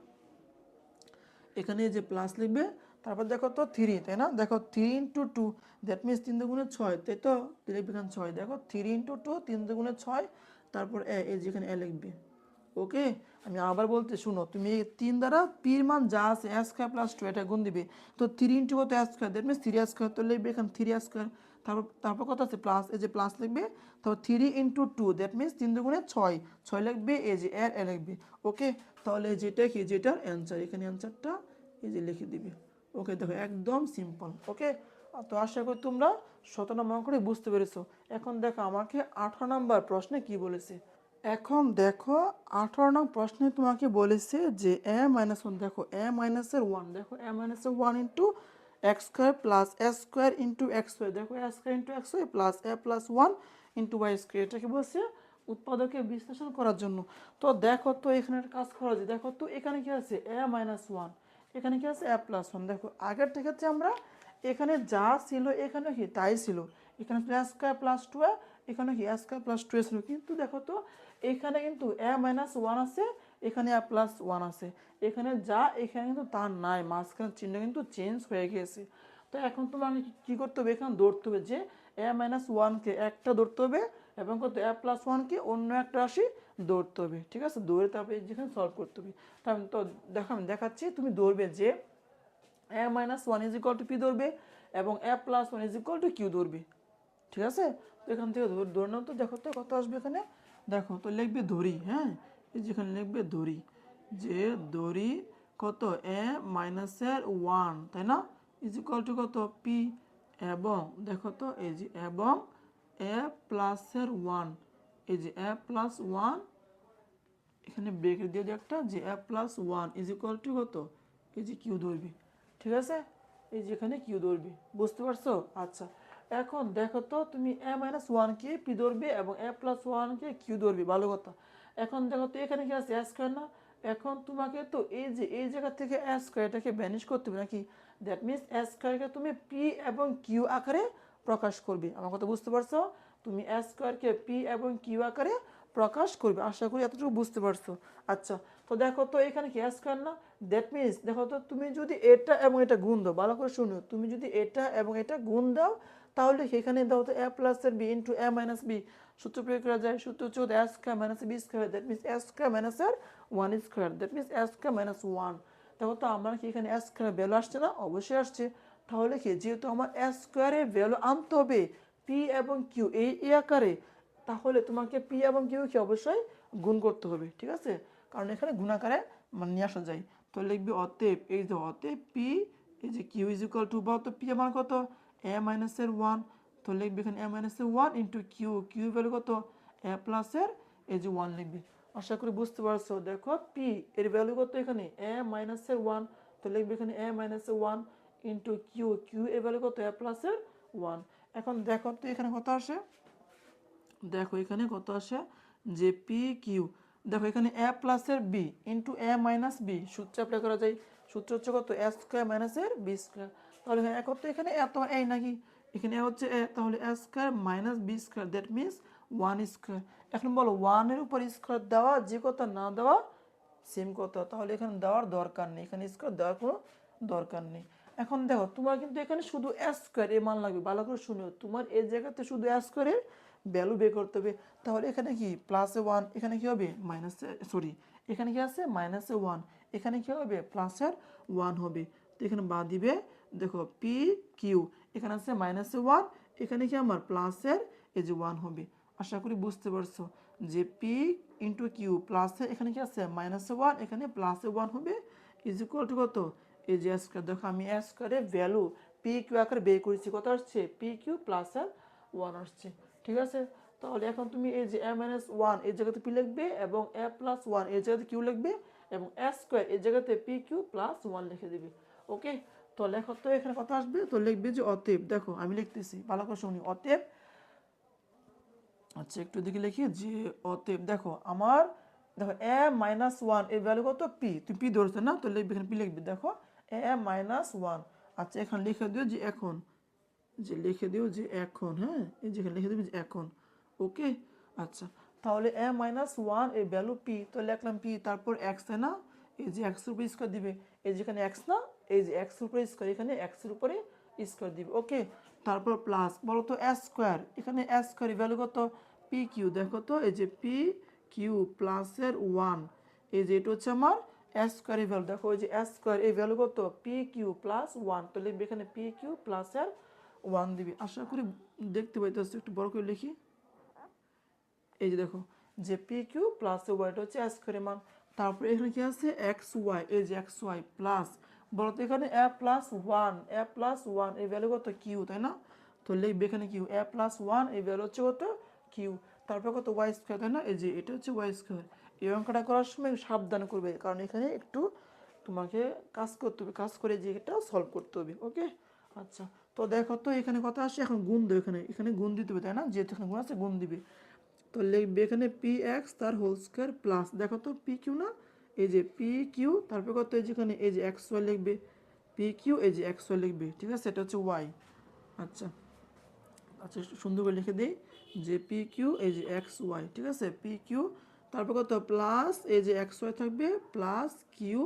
এখানে এই যে প্লাস লিখবে, তারপর দেখো তো 3, তাই না? দেখো 3 × 2, দ্যাট মিনস 3 দুগুণে 6, তাই তো? লিখবে এখানে 6, দেখো 3 × 2, 3 দুগুণে 6, তারপর এই যে এখানে লিখবে। ওকে, আমি আবার বলতে শুনো, তুমি 3 দ্বারা পির মান যা আছে s² প্লাস 2 এটা গুণ দিবে, তো 3 × কত s², দ্যাট মিনস 3s², তো লিখবে এখানে 3s², তারপর কত আছে প্লাস, এই যে প্লাস লিখবে, তো 3 × 2, দ্যাট মিনস 3 দুগুণে 6, 6 লিখবে, এই যে লিখবে। ওকে, তাহলে যেটা কি যেটার অ্যান্সার, এখানে অ্যান্সারটা এই যে লিখে দিবে। ওকে, দেখো একদম সিম্পল। ওকে, তো আশা করি তোমরা 17 নম্বর করে বুঝতে পেরেছো। এখন দেখো আমাকে 18 নম্বর প্রশ্নে কি বলেছে। এখন দেখো 18 নং প্রশ্নে তোমাকে বলেছে যে a-1, দেখো a-1, দেখো a-1 into x² plus s² into xy, দেখো s² into xy plus a plus 1 into y², এটাকে বলছে উৎপাদকে বিশ্লেষণ করার জন্য। তো দেখো তো এখানে একটা কাজ করা যায়, দেখো তো এখানে কি আছে a-1, এখানে কি আছে a প্লাস 1, দেখো আগের থেকে আমরা এখানে যা ছিল এখানে কি তাই ছিল, এখানে s² প্লাস 2, এখানে কি s² প্লাস 2 ছিল, কিন্তু দেখো তো এখানে কিন্তু a-1 আছে, এখানে a প্লাস 1 আছে, এখানে যা এখানে কিন্তু তা নাই, মাঝখানে চিহ্ন কিন্তু চেঞ্জ হয়ে গিয়েছে। তো এখন তোমাকে কি করতে হবে, এখানে ধরতে হবে যে a-1কে একটা ধরতে হবে এবং কত a প্লাস 1কে অন্য একটা রাশি ধরতে হবে। ঠিক আছে, ধরে তারপরে যেখানে সলভ করতে হবে। তো দেখো আমি দেখাচ্ছি, তুমি ধরবে যে a-1 is equal to P ধরবে এবং a plus 1 is equal to Q ধরবে। ঠিক আছে, তো এখান থেকে ধরে নাও, তো দেখো তো কত আসবে এখানে, দেখো তো লিখবে ধরি, হ্যাঁ এই যেখানে লিখবে ধরি, যে ধরি কত a-1, তাই না, ইজ ইকুয়াল টু কত পি, এবং দেখো তো এই যে এবং a প্লাসের 1 এই যে এ প্লাস ওয়ান, এখানে ব্রেকেট দিয়ে দিই একটা, যে A plus one is equal to কত, এই যে কিউ ধরবি, ঠিক আছে, এই যে এখানে কিউ ধরবি, বুঝতে পারছো? আচ্ছা, এখন দেখো তো তুমি এ মাইনাস ওয়ানকে পি ধরবে এবং এ প্লাস ওয়ানকে কিউ ধরবি, ভালো কথা। এখন দেখো তো এখানে কি আছে, এ স্কোয়ার না? এখন তোমাকে তো এই যে এই জায়গা থেকে এ স্কোয়ারটাকে ভ্যানিশ করতে হবে নাকি, দ্যাট মিনস এ স্কোয়ারকে তুমি পি এবং কিউ আকারে প্রকাশ করবে, আমার কথা বুঝতে পারছো? তুমি এ স্কোয়ারকে পি এবং কিউ আকারে প্রকাশ করবে, আশা করি এতটুকু বুঝতে পারছো। আচ্ছা, তো দেখো তো এখানে কি এ স্কোয়ার না, দ্যাট মিনস দেখো তো তুমি যদি এটা এবং এটা গুণ দাও, ভালো করে শুনো, তুমি যদি এটা এবং এটা গুণ দাও তাহলে সেখানে দাও তো এ প্লাস এর B into A minus B, সূত্র প্রয়োগ করা যায়, সূত্র হচ্ছে A square minus B square, that means A square minus এর one square, that means A square minus one. দেখো তো আমার কি এখানে এ স্কোয়ার ভ্যালু আসছে না? অবশ্যই আসছে। তাহলে কি যেহেতু আমার এ স্কোয়ারের ভ্যালু আনতে হবে পি এবং কিউ এই আকারে, তাহলে তোমাকে পি এবং কিউ কি অবশ্যই গুণ করতে হবে, ঠিক আছে, কারণ এখানে গুণাকারে মানে নিয়ে আসা যায়। তো লিখবি অতএব, এই যে অতএব পি, এই যে কিউ ইজ ইকুয়াল টু, বলতো পি আমার কত, এ মাইনাসের ওয়ান, তো লিখবি এখানে এ মাইনাসের one into Q, Q value কত, এ প্লাসের এই যে ওয়ান লিখবি। আশা করি বুঝতে পারছো। দেখো পি এর ভ্যালু কত এখানে, এ মাইনাসের ওয়ান, তো লিখবি এখানে এ মাইনাসের ওয়ান ইন্টু কিউ, কিউ এর ভ্যালু কত, এ প্লাসের ওয়ান। এখন দেখো তো এখানে কত আসে, দেখো এখানে কত আসে, যে পি কিউ, দেখো এখানে এ প্লাসের B into A minus B, সূত্র অ্যাপ্লাই করা যায়, সূত্র হচ্ছে কত, এ স্কোয়ার মাইনাসের বি স্কোয়ার। তাহলে এখানে কত, এখানে এত এই নাকি, এখানে হচ্ছে এ, তাহলে A square minus B square, that means one square. এখন বলো ওয়ানের উপর স্কোয়ার দেওয়া যে কথা, না দেওয়া সেম কথা, তাহলে এখানে দেওয়ার দরকার নেই, এখানে স্কোয়ার দেওয়ার কোনো দরকার নেই। এখন দেখো তোমার কিন্তু এখানে শুধু এ স্কোয়ার এর মান লাগবে, ভালো করে শুনো, তোমার এই জায়গাতে শুধু এ স্কোয়ারের ভ্যালু বের করতে হবে। তাহলে এখানে কি প্লাসে ওয়ান, এখানে কি হবে মাইনাসে, সরি এখানে কি আছে মাইনাসে ওয়ান, এখানে কি হবে প্লাসের ওয়ান হবে। তো এখানে বাদ দিবে, দেখো পি কিউ, এখানে আছে মাইনাসে ওয়ান, এখানে কি আমার প্লাসের এই যে ওয়ান হবে। আশা করি বুঝতে পারছো, যে পি ইন্টু কিউ প্লাসে, এখানে কি আছে মাইনাসে ওয়ান, এখানে প্লাসে ওয়ান হবে, ইজ ইকুয়াল টু কত, এই যে স্কোয়ার। দেখো আমি স্কোয়ারের ভ্যালু পি কিউ আকারে বের করেছি, কত আসছে, পি কিউ প্লাসের ওয়ান আসছে, ঠিক আছে। তাহলে এখন তুমি এই যে এ মাইনাস ওয়ান এই জায়গাতে পি লিখবে এবং এ প্লাস ওয়ান এই জায়গাতে কিউ লিখবে এবং এ স্কোয়ার এই জায়গাতে পি কিউ প্লাস ওয়ান লিখে দিবে, ওকে। তো লেখো তো এখানে কথা আসবে, তো লিখবে যে অতএব, দেখো আমি লিখতেছি ভালো করে শুনি, অতএব, আচ্ছা একটু দেখে লিখি, যে অতএব দেখো আমার, দেখো এ মাইনাস ওয়ান এর ভ্যালু কত, পি, তুমি পি ধরছো না, তো লিখবে এখানে পি লিখবে, দেখো এ মাইনাস ওয়ান, আচ্ছা এখানে লিখে দিও যে এখন, যে লিখে দিও যে এখন, হ্যাঁ এই যেখানে লিখে দিবি যে এখন, ওকে। আচ্ছা, তাহলে এ মাইনাস ওয়ান এই ভ্যালু পি, তো লিখলাম পি, তারপর এক্স, তাই না, এই যে এক্সের উপরে স্কোয়ার দিবে, এই যেখানে এক্স না, এই যে এক্সের উপরে স্কোয়ার, এখানে এক্সের উপরে স্কোয়ার দিবে, ওকে। তারপর প্লাস, বলো তো এ স্কোয়ার, এখানে এ স্কোয়ার ভ্যালু কত, পি কিউ, দেখো তো এই যে পি কিউ প্লাসের ওয়ান, এই যে এটা হচ্ছে আমার এ স্কোয়ারের ভ্যালু, দেখো ওই যে এ স্কোয়ার এই ভ্যালু কত, পি কিউ প্লাস ওয়ান, তো লিখবে এখানে পি কিউ প্লাসের ওয়ান দিবি। আশা করি দেখতে পাইতেছো, একটু বড় করে লিখি, এই যে দেখো যে পি কিউ প্লাস ওয়াইটা হচ্ছে এ স্কোয়ারের মান। তারপরে এখানে কি আছে এক্স ওয়াই, এই যে এক্স ওয়াই প্লাস, বলতো এখানে A plus one, A plus one এই ভ্যালু কত, কিউ, তাই না, তো লিখবে এখানে কিউ, এ প্লাস ওয়ান এই ভ্যালু হচ্ছে কত, কিউ, তারপর কত ওয়াই স্কোয়ার, তাই না, এই যে এটা হচ্ছে ওয়াই স্কোয়ার। এই অঙ্কটা করার সময় সাবধান করবে, কারণ এখানে একটু তোমাকে কাজ করতে হবে, কাজ করে যে এটা সলভ করতে হবে, ওকে। আচ্ছা, তো দেখো তো এখানে কথা আসে, এখন গুণ দেবে, এখানে এখানে গুণ দিতে হবে, তাই না, যেহেতু এখানে গুণ আছে গুণ দিবে। তো লিখবে এখানে পি এক্স তার হোল স্কোয়ার প্লাস, দেখো তো পি কিউ না, এই যে পি কিউ, তারপর কত এই যেখানে এই যে এক্স ওয়াই লিখবে, পি কিউ এই যে এক্স ওয়াই লিখবে, ঠিক আছে, এটা হচ্ছে ওয়াই। আচ্ছা, আচ্ছা একটু সুন্দর করে লিখে দিই, যে পি কিউ এই যে এক্স ওয়াই, ঠিক আছে, পি কিউ, তারপর কত প্লাস এই যে এক্স ওয়াই থাকবে প্লাস কিউ,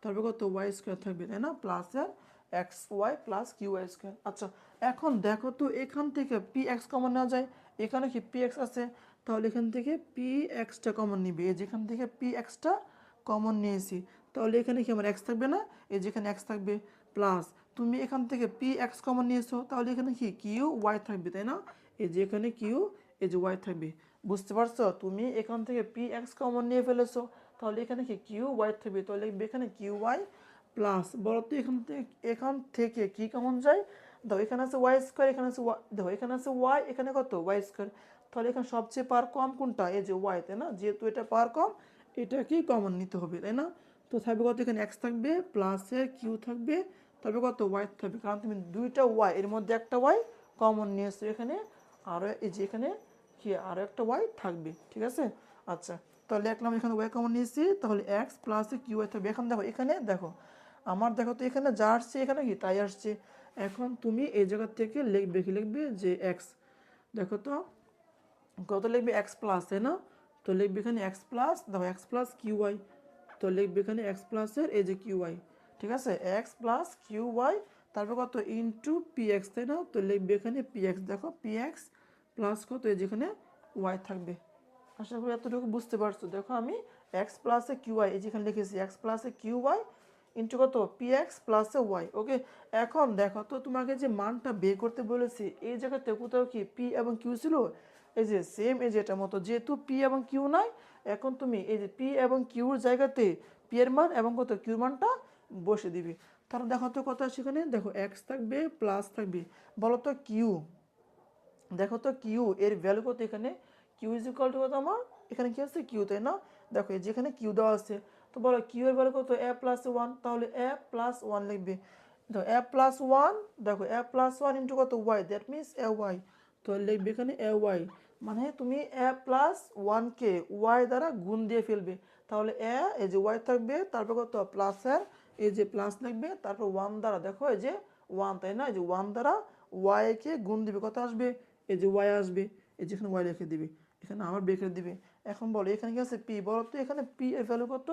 তারপর কত ওয়াই স্কোয়ার থাকবে, তাই না, প্লাসের X Y plus Q Y square. আচ্ছা, এখন দেখো তো এখান থেকে পি এক্স কমন নেওয়া যায়, এখানে কি পি এক্স আছে, তাহলে এখান থেকে পি এক্সটা কমন নিবে, এই যেখান থেকে পি এক্সটা কমন নিয়েছি, তাহলে এখানে কি আমার এক্স থাকবে না, এই যেখানে এক্স থাকবে প্লাস, তুমি এখান থেকে পি এক্স কমন নিয়েছো, তাহলে এখানে কি কিউ ওয়াই থাকবে, তাই না, এই যে এখানে কিউ এই যে ওয়াই থাকবে, বুঝতে পারছো, তুমি এখান থেকে পি এক্স কমন নিয়ে ফেলেছো, তাহলে এখানে কি কিউ ওয়াই থাকবে, তাহলে এখানে কিউ ওয়াই প্লাস, বলো তো এখান থেকে কি কমন যায়, দেখো এখানে আছে ওয়াই স্কোয়ার, এখানে আছে দেখো এখানে আছে ওয়াই, এখানে কত ওয়াই স্কোয়ার, তাহলে এখানে সবচেয়ে পাওয়ার কম কোনটা, এই যে ওয়াই, তাই না? যেহেতু এটা পাওয়ার কম, এটাকেই কমন নিতে হবে, তাই না? তো থাকবে কত, এখানে এক্স থাকবে, প্লাসে কিউ থাকবে, তারপরে কত ওয়াই থাকবে, কারণ তুমি দুইটা ওয়াই, এর মধ্যে একটা ওয়াই কমন নিয়েছো এখানে, আরও এই যে এখানে কি আরও একটা ওয়াই থাকবে, ঠিক আছে? আচ্ছা, তাহলে লিখলাম এখানে ওয়াই কমন নিয়েছি, তাহলে এক্স প্লাসে কিউ ওয়াই থাকবে। এখন দেখো এখানে দেখো আমার, দেখো তো এখানে যা আসছে এখানে কি তাই আসছে। এখন তুমি এই জায়গা থেকে লিখবে, কি লিখবে, যে এক্স, দেখো তো কত লিখবে, এক্স প্লাস, তাই না? তো লিখবে এখানে এক্স প্লাস, দেখো এক্স প্লাস কিউ ওয়াই, তো লিখবে এখানে এক্স প্লাসের এই যে কিউ ওয়াই, ঠিক আছে? এক্স প্লাস কিউ ওয়াই, তারপর কত ইন্টু পি এক্স, তাই না? তো লিখবে এখানে পি এক্স, দেখো পি এক্স প্লাস কত, এই যেখানে ওয়াই থাকবে। আশা করি এতটুকু বুঝতে পারছো। দেখো আমি এক্স প্লাসে কিউ ওয়াই এই যেখানে লিখেছি, এক্স প্লাসে কিউ ওয়াই ইন্টু কত পি এক্স প্লাসে ওয়াই। ওকে, এখন দেখো তো তোমাকে যে মানটা বের করতে বলেছি, এই জায়গাতে কোথাও কি পি এবং কিউ ছিল, এই যে সেম এই যে এটার মতো, যেহেতু পি এবং কিউ নাই, এখন তুমি এই যে পি এবং কিউর জায়গাতে পি এর মান এবং কত কিউর মানটা বসে দিবি। তাহলে দেখো তো কত সেখানে, দেখো এক্স থাকবে প্লাস থাকবে, বলো তো কিউ, দেখো তো কিউ এর ভ্যালু কত, এখানে কিউ ইজ ইকুয়াল টু কত আমার, এখানে কি আছে কিউ, তাই না? দেখো যেখানে কিউ দেওয়া আছে, তো বলো কিউ এর ভ্যালু কত, এ প্লাস ওয়ান, তাহলে এ প্লাস ওয়ান লিখবে। দেখো এ প্লাস ওয়ান, দেখো এ প্লাস ওয়ান ইন্টু কত Y, that means A Y, তো লিখবে এখানে এ ওয়াই, মানে তুমি এ প্লাস ওয়ানকে ওয়াই দ্বারা গুণ দিয়ে ফেলবে, তাহলে এ এই যে ওয়াই থাকবে, তারপর কত প্লাসের এই যে প্লাস লিখবে, তারপর ওয়ান দ্বারা, দেখো এই যে ওয়ান, তাই না? এই যে ওয়ান দ্বারা ওয়াইকে গুণ দিবে, কত আসবে, এই যে ওয়াই আসবে, এই যেখানে ওয়াই লিখে দিবে, এখানে আবার বের দিবে। এখন বলো এখানে কি আছে পি, বলো তো এখানে পি এর ভ্যালু কত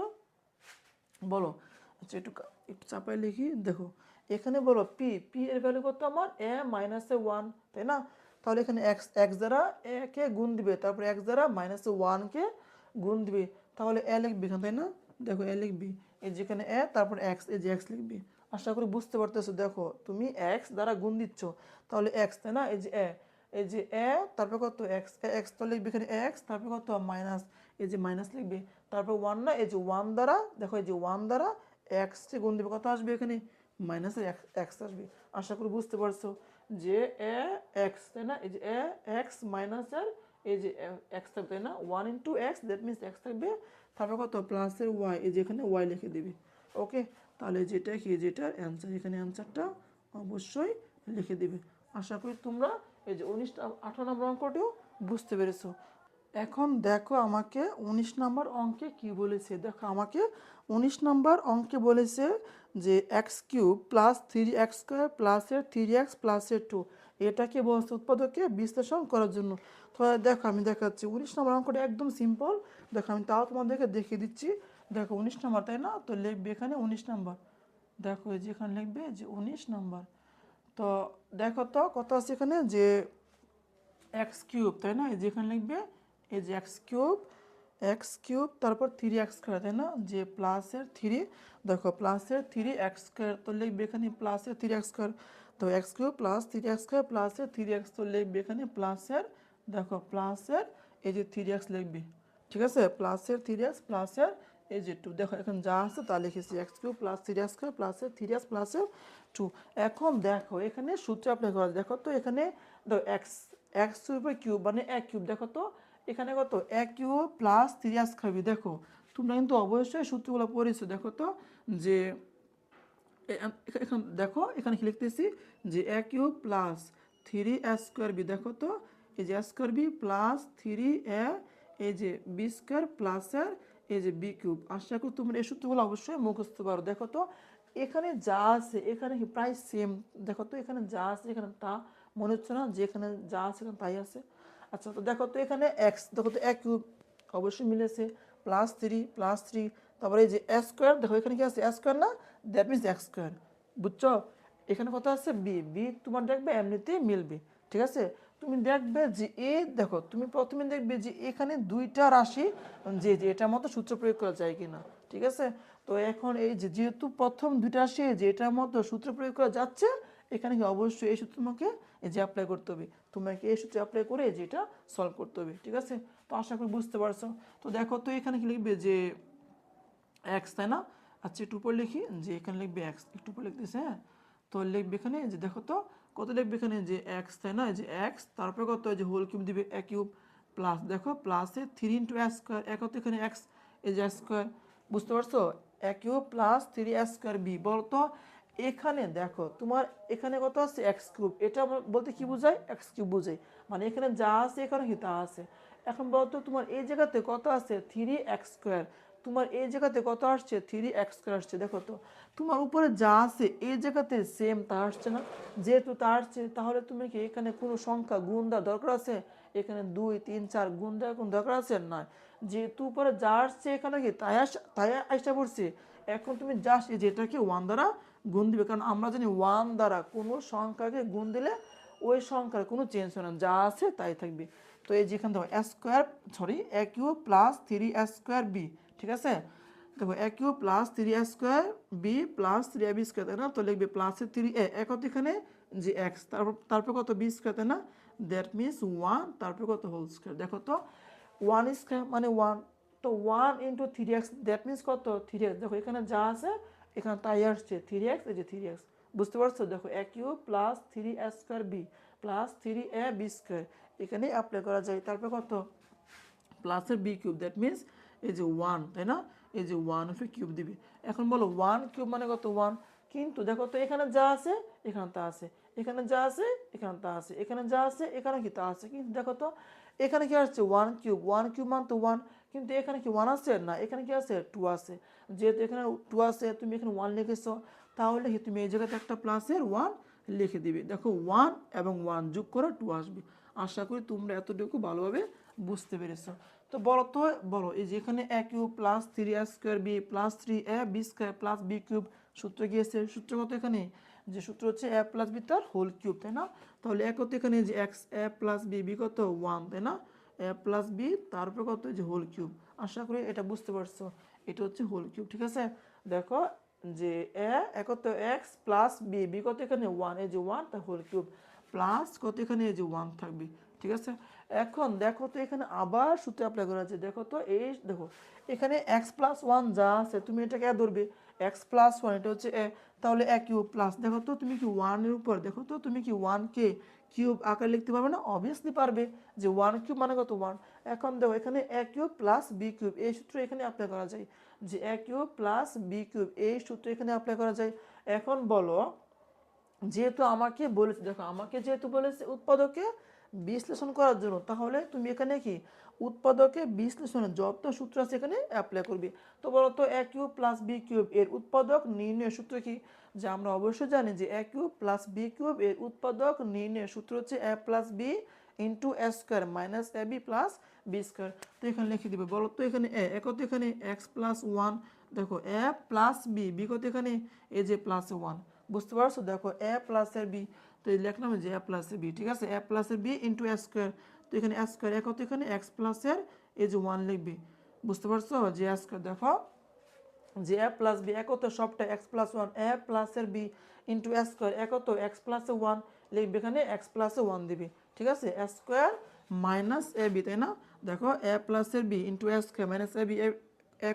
বলো। আচ্ছা একটু একটু চাপাই লিখি, দেখো এখানে বলো পি, পি এর ভ্যালু কত আমার, এ মাইনাসে ওয়ান, তাই না? তাহলে এখানে এক্স, এক্স দ্বারা এ কে গুণ দিবে, তারপরে এক্স দ্বারা মাইনাসে ওয়ানকে গুণ দিবে, তাহলে এ লিখবি এখানে, তাই না? দেখো এ লিখবি, এই যেখানে এ, তারপর এক্স, এই যে এক্স লিখবি। আশা করি বুঝতে পারতেছো। দেখো তুমি এক্স দ্বারা গুণ দিচ্ছ, তাহলে এক্স, তাই না? এই যে এ, এই যে এ, তারপর কত এক্স, এক্স তো লিখবে এখানে এক্স, তারপর কত মাইনাস, এই যে মাইনাস লিখবে, তারপর ওয়ান, না এই যে ওয়ান দ্বারা, দেখো এই যে ওয়ান দ্বারা এক্সকে গুণ দেবে, কত আসবে এখানে মাইনাসের এক্স আসবে। আশা করি বুঝতে পারছো যে এ এক্স, তাই না? এই যে এ এক্স মাইনাসের এই যে এক্স থাকবে, তাই না? One into x, that means x থাকবে, তারপর কত প্লাসের ওয়াই, এই যে এখানে ওয়াই লিখে দিবি। ওকে, তাহলে যেটা কি, যেটার অ্যান্সার, এখানে অ্যান্সারটা অবশ্যই লিখে দিবে। আশা করি তোমরা এই যে 18 নম্বর অঙ্কটিও বুঝতে পেরেছো। এখন দেখো আমাকে 19 নম্বর অঙ্কে কি বলেছে, দেখো আমাকে 19 নম্বর অঙ্কে বলেছে যে x cube plus three x square প্লাসের থ্রি এক্স প্লাসের টু, এটাকে বলছে উৎপাদকে বিশ্লেষণ করার জন্য। তো দেখো আমি দেখাচ্ছি 19 নম্বর অঙ্কটা একদম সিম্পল। দেখো আমি তাও তোমাদেরকে দেখিয়ে দিচ্ছি। দেখো 19 নম্বর, তাই না? তো লিখবে এখানে 19 নম্বর, দেখো যেখানে লিখবে যে 19 নম্বর, তো দেখো তো কত আছে এখানে, যে এক্স কিউব, তাই না? এই যেখানে লিখবে এই যে এক্স কিউব তারপর থ্রি এক্স স্কোয়ার, তাই না? যে প্লাসের থ্রি, দেখো প্লাসের থ্রি এক্স স্কোয়ার, তো লিখবে এখানে প্লাসের থ্রি এক্স স্কোয়ার, তো x cube plus three x square প্লাসের থ্রি এক্স, তো লিখবে এখানে প্লাসের, দেখো প্লাসের এই যে থ্রি এক্স লিখবে, ঠিক আছে? প্লাসের থ্রি এক্স প্লাসের এই যে টু, দেখো এখানে যা আছে তা লিখেছি, x cube plus three x square প্লাসের থ্রি এক্স প্লাসের টু। এখন দেখো এখানে সূত্র অ্যাপ্লাই করা, দেখো তো এখানে দেখো এক্স, এক্স উপরে কিউব মানে এক কিউব, দেখো তো এখানে কত এক কিউব প্লাস থ্রি এক্স খাবি। দেখো তোমরা কিন্তু অবশ্যই সূত্রগুলো পড়েছো, দেখো তো যে এখানে দেখো এখানে কি লিখতেছি, যে A cube plus three A square B, দেখো তো এই যে স্কোয়ার বি প্লাস থ্রি এ, এই যে বি স্কোয়ার প্লাসের এই যে বি কিউব। আশা করি তোমরা এই সূত্রগুলো অবশ্যই মুখস্থ পারো। দেখো তো এখানে যা আছে এখানে কি প্রায় সেম, দেখো তো এখানে যা আছে এখানে তা, মনে হচ্ছে না যে এখানে যা আছে এখানে তাই আছে? আচ্ছা, তো দেখো তো এখানে এক্স, দেখো তো এ কিউব অবশ্যই মিলেছে, প্লাস থ্রি, তারপরে এই যে এ স্কোয়ার, দেখো এখানে কি আছে এ স্কোয়ার না, দ্যাট মিনস এক্স স্কোয়ার, বুঝছো? এখানে কথা আছে বি, বি তোমার দেখবে এমনিতেই মিলবে, ঠিক আছে? তুমি দেখবে যে এ, দেখো তুমি প্রথমে দেখবে যে এখানে দুইটা রাশি যে যে এটার মতো সূত্র প্রয়োগ করা যায় কিনা, ঠিক আছে? তো এখন এই যে যেহেতু প্রথম দুইটা রাশি যে এটার মতো সূত্র প্রয়োগ করা যাচ্ছে, এখানে কি অবশ্যই এই সূত্র তোমাকে এই যে অ্যাপ্লাই করতে হবে, তোমাকে এই সূত্রে অ্যাপ্লাই করে যেটা সলভ করতে হবে, ঠিক আছে? তো আশা করি বুঝতে পারছো। তো দেখো তো এখানে কি লিখবে, যে এক্স, তাই না? আচ্ছা একটু উপর লিখি, যে এখানে লিখবে এক্স, একটু উপর লিখতেছে, হ্যাঁ? তো লিখবে এখানে যে দেখো তো কত লিখবে এখানে যে এক্স, তাই না, এই যে এক্স, তারপরে কত, এই যে হোল কিউব দিবে এ কিউব, প্লাস দেখো প্লাসে 3 × এ কত এখানে এক্স, এই যে স্কোয়ার, বুঝতে পারছো, এ কিউব প্লাস 3 a² বি। বলতো এখানে দেখো তোমার এখানে কত আছে এক্স কিউব, এটা বলতে কি বোঝায়, এক্স কিউব বোঝায়, মানে এখানে যা আছে এখানে কি তা আছে। এখন বলতো তোমার এই জায়গাতে কত আছে 3 x², তোমার এই জায়গাতে কত আসছে 3 x² আসছে, দেখো তো তোমার উপরে যা আছে এই জায়গাতে সেম তা আসছে না, যেহেতু তা আসছে তাহলে তুমি কি এখানে কোনো সংখ্যা গুণ দেওয়ার দরকার আছে, এখানে 2 3 4 গুণ দেওয়ার কোনো দরকার আছে না, যেহেতু উপরে যা আসছে এখানে কি তাই আসতে পড়ছে। এখন তুমি জাস্ট যেটাকে 1 দ্বারা গুণ দিবে, কারণ আমরা জানি 1 দ্বারা কোনো সংখ্যাকে গুণ দিলে ওই সংখ্যার কোনো চেঞ্জ হয় না, যা আছে তাই থাকবে। তো এই যেখানে দেখো A cube plus 3 a² B, ঠিক আছে, দেখো A cube plus 3 a² B plus 3ab², তাই না, তো লিখবে প্লাসের 3a কত এখানে যে এক্স, তারপর কত b², তাই না, দ্যাট মিনস 1, তারপর কত হোল স্কোয়ার, দেখো তো 1² মানে 1, তো 1 × 3x দ্যাট মিনস কত 3x, দেখো এখানে যা আছে এখানে তাই আসছে 3x, এই যে 3x, বুঝতে পারছো, দেখো A cube plus 3a² B plus 3ab², এখানে অ্যাপ্লাই করা যায়, তারপর কত প্লাসের বি কিউব, দ্যাট মিনস এই যে 1, তাই না, এই যে 1 অফ কিউব দিবে। এখন বলো 1 কিউব মানে কত 1, কিন্তু দেখো তো এখানে যা আছে এখানে তা আছে, এখানে যা আছে এখানে তা আছে, এখানে যা আছে এখানে কি তা আছে, কিন্তু দেখো তো এখানে কি আসছে 1 কিউব মান তো 1, কিন্তু এখানে কি 1 আছে না, এখানে কি আছে 2 আছে, যেহেতু এখানে 2 আছে তুমি এখানে 1 লিখেছো, তাহলে কি তুমি এই জায়গাতে একটা প্লাসের 1 লিখে দিবে, দেখো 1 এবং 1 যোগ করে 2 আসবে। আশা করি তোমরা এতটুকু ভালোভাবে বুঝতে পেরেছো। তো বলো এই যে এখানে A cube plus 3a² B plus 3ab² প্লাস বি কিউব, সূত্র গিয়েছে, সূত্র কত এখানে, যে সূত্র হচ্ছে a প্লাস বি তার হোল কিউব, তাই না, তাহলে এ কত এখানে যে X A plus B, B কত 1, তাই না, এ প্লাস বি তারপর কত যে হোল কিউব। আশা করি এটা বুঝতে পারছো, এটা হচ্ছে হোল কিউব, ঠিক আছে। দেখো যে এ কত এক্স প্লাস বি, বি কত এখানে 1, এই যে 1 তার হোল কিউব, প্লাস কত এখানে এই যে 1 থাকবে, ঠিক আছে। এখন দেখো তো এখানে আবার সূত্র অ্যাপ্লাই করা আছে, দেখো তো এই দেখো এখানে x+1 যা আছে তুমি এটাকে এ ধরবে, x+1 এটা হচ্ছে এ, তাহলে এ কিউব প্লাস, দেখো তো তুমি কি 1 এর উপর, দেখো তো তুমি কি 1 কে কিউব আকারে লিখতে পারবে না, অবভিয়াসলি পারবে, যে 1 কিউব মানে কত 1। এখন দেখো এখানে A cube plus B cube, এই সূত্র এখানে অ্যাপ্লাই করা যায়, যে A cube plus B cube, এই সূত্র এখানে অ্যাপ্লাই করা যায়। এখন বলো যেহেতু আমাকে বলেছে, দেখো আমাকে যেহেতু বলেছে উৎপাদকে বিশ্লেষণ করার জন্য, তাহলে তুমি এখানে কি উৎপাদকে বিশ্লেষণের যত সূত্র আছে এখানে অ্যাপ্লাই করবে। তো বলো তো এ কিউব প্লাস বি কিউব এর উৎপাদক নির্ণয়ের সূত্র কি, যে আমরা অবশ্যই জানি যে A cube plus B cube এর উৎপাদক নির্ণয়ের সূত্র হচ্ছে এ plus B into A square minus A B plus B square. তো এখানে লিখে দিবে, বলো তো এখানে এ কত এখানে x+1, দেখো এ প্লাস বি, বি কত এখানে এই যে +1, বুঝতে পারছো, দেখো এ প্লাসের বি, তো এই লিখলাম যে এ প্লাসের বি, ঠিক আছে, এ প্লাসের বি ইন্টু এ স্কোয়ার, তো এখানে এ স্কোয়ার কত এখানে এক্স প্লাসের এই যে 1 লিখবি, বুঝতে পারছো, যে এ স্কোয়ার, দেখো যে এ প্লাস বি কত সবটা x+1, এ প্লাসের বি ইন্টু এ স্কোয়ার কত x+1 লিখবে, এখানে x+1 দিবি, ঠিক আছে, এ স্কোয়ার মাইনাস এ বি, তাই না, দেখো এ প্লাসের B into A square minus A B,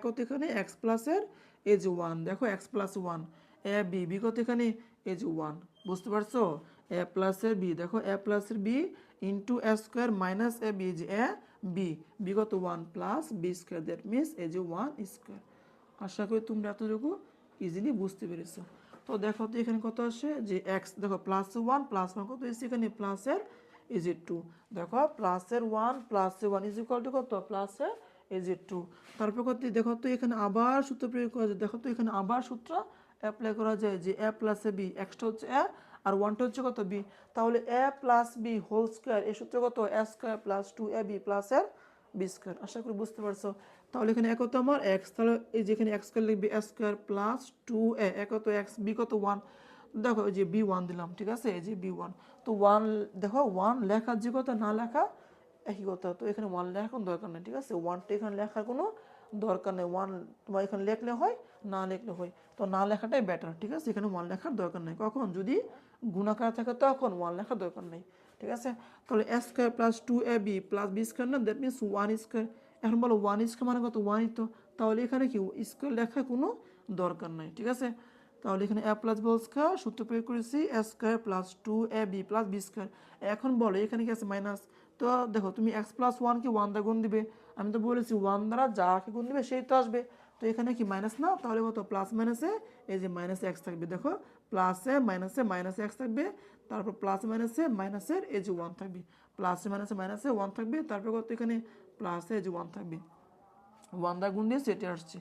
কত এখানে এক্স প্লাসের এই যে 1, দেখো x+1 এ বি, বি কত এখানে এই যে 1, বুঝতে পারছো, এ প্লাসের বি, দেখো এ প্লাসের B into A square minus A B, যে এ বি, বি কত 1 plus B square, that means এই যে 1 স্কোয়ার। আশা করি তোমরা এতটুকু ইজিলি বুঝতে পেরেছো। তো দেখো তো এখানে কত আসে যে এক্স, দেখো +1 কত এসে এখানে প্লাসের এই যে 2, দেখো প্লাসের 1 ইজ ইকুয়াল টু কত প্লাসের এই যে 2, তারপর কত দেখো তো এখানে আবার সূত্র প্রয়োগ করা যায়, দেখো তো এখানে আবার সূত্র অ্যাপ্লাই করা যায়, যে এ প্লাসে বি, এক্সটা হচ্ছে এ আর 1টা হচ্ছে কত বি, তাহলে এ প্লাস বি হোল স্কোয়ার, এই সূত্র কত এ স্কোয়ার প্লাস 2ab প্লাসের বি স্কোয়ার। আশা করি বুঝতে পারছো। তাহলে এখানে কত আমার এক্স, তাহলে এই যে এখানে এক্স স্কোয়ার লিখবে এ স্কোয়ার প্লাস 2a কত এক্স, বি কত 1, দেখো এই যে বি 1 দিলাম, ঠিক আছে, এই যে বি 1, তো 1 দেখো 1 লেখার যে কথা না লেখা একই কথা, তো এখানে 1 লেখার কোনো দরকার নেই, ঠিক আছে, 1টা এখানে লেখার কোনো দরকার নেই, 1 তোমার এখানে লিখলে হয় না লিখলে হয়, তো না লেখাটাই বেটার, ঠিক আছে, এখানে 1 লেখার দরকার নেই, কখন যদি গুণাকার থাকে তখন 1 লেখার দরকার নেই, ঠিক আছে। তাহলে A square plus 2ab plus B square, না দ্যাট মিনস 1 স্কোয়ার। এখন বলো 1 স্কোয়ার মানে কত 1ই তো, তাহলে এখানে কি স্কোয়ার লেখার কোনো দরকার নাই, ঠিক আছে। তাহলে এখানে A plus B whole square সূত্র প্রয়োগ করেছি A square plus 2ab plus B square. এখন বলো এখানে কি আছে মাইনাস, তো দেখো তুমি এক্স প্লাস ওয়ানকে ওয়ান দ্বারা গুণ দিবে, আমি তো বলেছি ওয়ান দ্বারা যাকে গুণ দিবে সেই তো আসবে, তো এখানে কি মাইনাস না, তাহলে কত প্লাস মাইনাসে এই যে মাইনাসে এক্স থাকবে, দেখো প্লাসে মাইনাসে এক্স থাকবে, তারপর প্লাস মাইনাসে মাইনাসের এই যে ওয়ান থাকবে, প্লাসে মাইনাসে ওয়ান থাকবে, তারপর কত এখানে প্লাসে এই যে ওয়ান থাকবে, ওয়ান দ্বারা গুণ দিয়ে সেটে আসছে।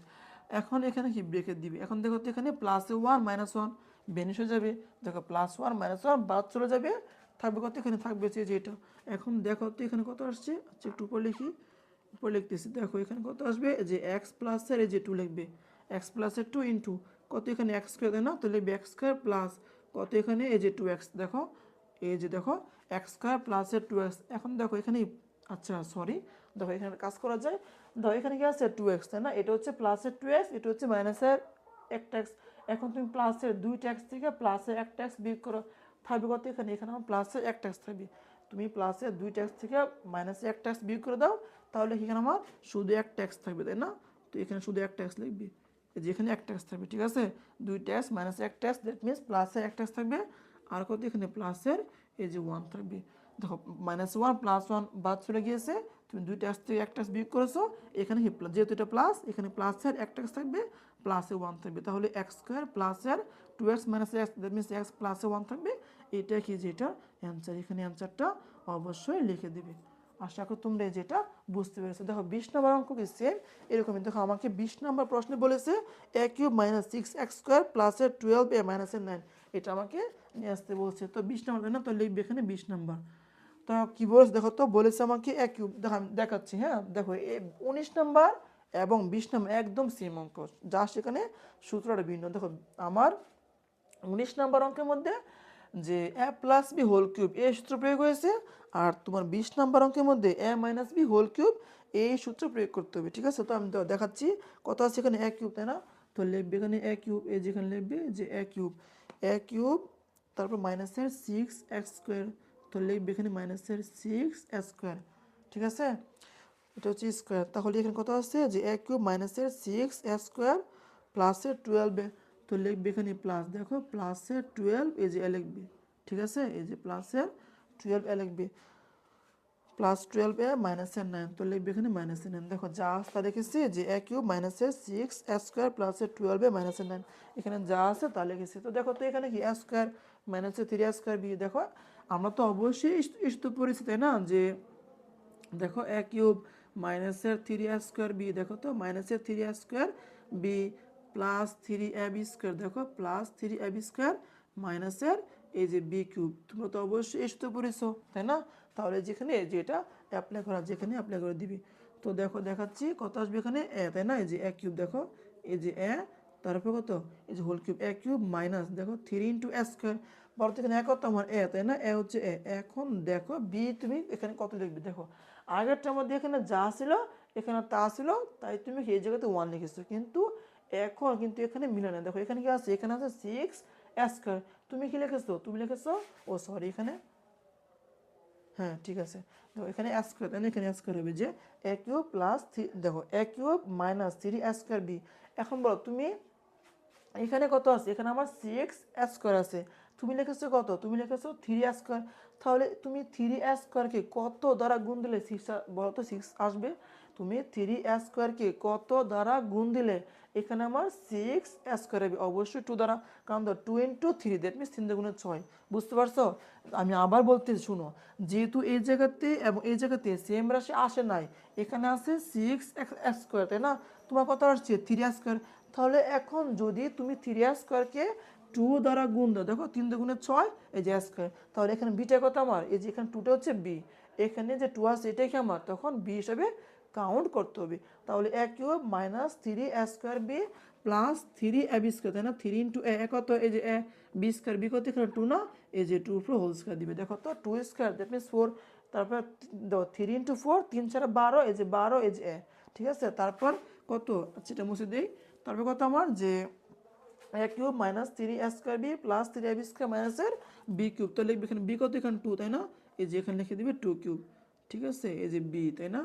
এখন এখানে কি ব্রেকেট দিবে, এখন দেখো তো এখানে প্লাসে ওয়ান মাইনাস ওয়ান বেনিশ হয়ে যাবে, দেখো প্লাস ওয়ান মাইনাস ওয়ান বাদ চলে যাবে, থাকবে কত এখানে থাকবে যে এটা। এখন দেখো তো এখানে কত আসছে, আচ্ছা একটু উপর লিখি, উপর লিখতেছি, দেখো এখানে কত আসবে যে এক্স প্লাসের এই যে টু লিখবে, এক্স প্লাসের টু ইন্টু কত এখানে এক্স স্কোয়ার দেয় না, তো লিখবে এক্স স্কোয়ার প্লাস কত এখানে এই যে টু এক্স, দেখো এই যে দেখো এক্স স্কোয়ার প্লাসের টু এক্স। এখন দেখো এখানে আচ্ছা সরি, দেখো এখানে কাজ করা যায়, দেখো এখানে কি আছে টু এক্স তাই না, এটা হচ্ছে প্লাসের টু এক্স, এটা হচ্ছে মাইনাসের একটা এক্স। এখন তুমি প্লাসের দুইটা এক্স থেকে প্লাসের একটা এক্স বিয়োগ করো, থাকবে কত এখানে, এখানে আমার প্লাসের একটা এক্স থাকবে, তুমি প্লাসের দুইটা এক্স থেকে মাইনাসের একটা এক্স বিয়োগ করে দাও, তাহলে এখানে আমার শুধু একটা এক্স থাকবে তাই না, তো এখানে শুধু একটা এক্স লিখবি, যেখানে একটা এক্স থাকবে, ঠিক আছে, দুইটা এক্স মাইনাসের একটা এক্স, দ্যাট মিনস প্লাসের একটা এক্স থাকবে, আর কত এখানে প্লাসের এই যে ওয়ান থাকবে। দেখো মাইনাস ওয়ান প্লাস ওয়ান বাদ চলে গিয়েছে, তুমি দুইটা এক্স থেকে একটা এক্স বিয়োগ করেছো, এখানে কি যেহেতু এটা প্লাস, এখানে প্লাসের একটা এক্স থাকবে, প্লাসে ওয়ান থাকবে, তাহলে এক্স স্কোয়ার প্লাসের two X minus X, that means X প্লাসে ওয়ান থাকবে, এটা কি যেটা অ্যান্সার, এখানে অ্যান্সারটা অবশ্যই লিখে দিবে। আশা করি তোমরা যেটা বুঝতে পেরেছো। দেখো 20 নম্বর অঙ্ক কি সেম এরকমই, দেখো আমাকে 20 নম্বর প্রশ্নে বলেছে A cube minus six X square প্লাসের 12 এ মাইনাসের 9, এটা আমাকে নিয়ে আসতে বলছে, তো 20 নম্বর তাই না, তো লিখবে এখানে 20 নম্বর। তো কি বলেছে দেখো তো, বলেছে আমাকে এ কিউব, দেখো আমি দেখাচ্ছি, হ্যাঁ দেখো 19 নম্বর এবং 20 নম্বর একদম সেম অঙ্ক, যা সেখানে সূত্রটা ভিন্ন। দেখো আমার 19 নম্বর অঙ্কের মধ্যে যে A plus B whole cube এই সূত্র প্রয়োগ হয়েছে, আর তোমার 20 নম্বর অঙ্কের মধ্যে এ মাইনাস বি হোল কিউব এই সূত্র প্রয়োগ করতে হবে, ঠিক আছে। তো আমি দেখাচ্ছি কত আছে এখানে এ কিউব তাই না, তো লিখবে এখানে এ কিউব, এই যেখানে লিখবে যে এ কিউব তারপর মাইনাসের সিক্স এক্স স্কোয়ার, তো লিখবে এখানে মাইনাসের সিক্স এক্স স্কোয়ার, ঠিক আছে, এটা হচ্ছে স্কোয়ার, তাহলে এখানে কত আছে যে এ কিউব মাইনাসের সিক্স এক্স স্কোয়ার প্লাসের 12, তো লিখবে এখানে প্লাস, দেখো প্লাসের 12 এই যে এ লিখবে, ঠিক আছে, এই যে প্লাসের 12 এ লিখবে, প্লাস 12 এ মাইনাসের 9, তো লিখবে এখানে মাইনাসের 9, দেখো যা তা লিখেছি যে এ কিউব মাইনাসের সিক্স এ স্কোয়ার প্লাসের 12 এ মাইনাসের 9, এখানে যা আছে তা লিখেছি। তো দেখো তো এখানে কি এ স্কোয়ার মাইনাসের 3 স্কোয়ার বি, দেখো আমরা তো অবশ্যই ইষ্ট পড়েছি তাই না, যে দেখো এ কিউব মাইনাসের 3 স্কোয়ার বি, দেখো তো মাইনাসের 3 square B plus 3ab square, দেখো প্লাস 3ab স্কোয়ার মাইনাসের এই যে বি কিউব, তোমরা তো অবশ্যই এসে তো পড়েছো তাই না, তাহলে যেখানে যেটা অ্যাপ্লাই করা যেখানে অ্যাপ্লাই করে দিবি। তো দেখো দেখাচ্ছি কত আসবে এখানে এ তাই না, এই যে এ কিউব, দেখো এই যে এ, তারপর কত এই যে হোল কিউব এ কিউব মাইনাস দেখো 3 ইন্টু এ স্কোয়ার, বলো তো এখানে এ কত আমার এ তাই না, এ হচ্ছে এ, এখন দেখো বি তুমি এখানে কত লিখবে, দেখো আগেরটার মধ্যে এখানে যা ছিল এখানে তা ছিল, তাই তুমি এই জায়গাতে ওয়ান লিখেছো, কিন্তু এখন কিন্তু এখানে মিলে না, দেখো এখানে কি আছে, এখানে আছে সিক্স স্কোয়ার, তুমি কি লিখেছো, তুমি লিখেছো ও সরি এখানে, হ্যাঁ ঠিক আছে, দেখো এখানে স্কোয়ার তাই না, এখানে স্কোয়ার হবে যে এ কিউব প্লাস দেখো A cube minus 3 square B. এখন বলো তুমি এখানে কত আছে, এখানে আমার সিক্স স্কোয়ার আছে, তুমি লিখেছো কত, তুমি লিখেছো 3 স্কোয়ার, তাহলে তুমি 3 স্কোয়ারকে কত দ্বারা গুণ দিলে সিক্স, বলো তো সিক্স আসবে, তুমি 3 স্কোয়ারকে কত দ্বারা গুণ দিলে এখানে আমার সিক্স স্কোয়ার হবে, অবশ্যই টু দ্বারা, কারণ ধর 2 ইন্টু 3 দ্যাট মিনস 3 × 6, বুঝতে পারছো। আমি আবার বলতে শুনো, যেহেতু এই জায়গাতে এবং এই জায়গাতে সেম রাশি আসে নাই, এখানে আছে সিক্স স্কোয়ার তাই না, তোমার কত আসছে 3 স্কোয়ার, তাহলে এখন যদি তুমি 3 স্কোয়ারকে 2 দ্বারা গুণ দাও, দেখো 3 × 6 এই যে স্কোয়ার, তাহলে এখানে বিটা কত আমার, এই যে এখানে 2টা হচ্ছে বি, এখানে যে 2 আছে এটাই কি আমার, তখন বি হিসাবে কাউন্ট করতে হবে, তাহলে A cube minus 3 square B plus 3ab square তাই না, 3 ইন্টু এ কত এই যে এ বি স্কোয়ার, বি কত এখানে 2 না, এই যে 2 উপর হোল স্কোয়ার দিবে, দেখো তো 2 স্কোয়ার দ্যাট মিনস 4, তারপর 3 ইন্টু 4 3 4 12 এই যে 12 এই যে এ, ঠিক আছে, তারপর কত আচ্ছা এটা মুছে দিই, তারপর কত আমার যে A cube minus 3 square B plus 3ab square মাইনাসের বি কিউব, তো লিখবে এখানে বি কত এখানে 2 তাই না, এই যে এখানে লিখে দিবে 2 কিউব, ঠিক আছে, এই যে বি তাই না,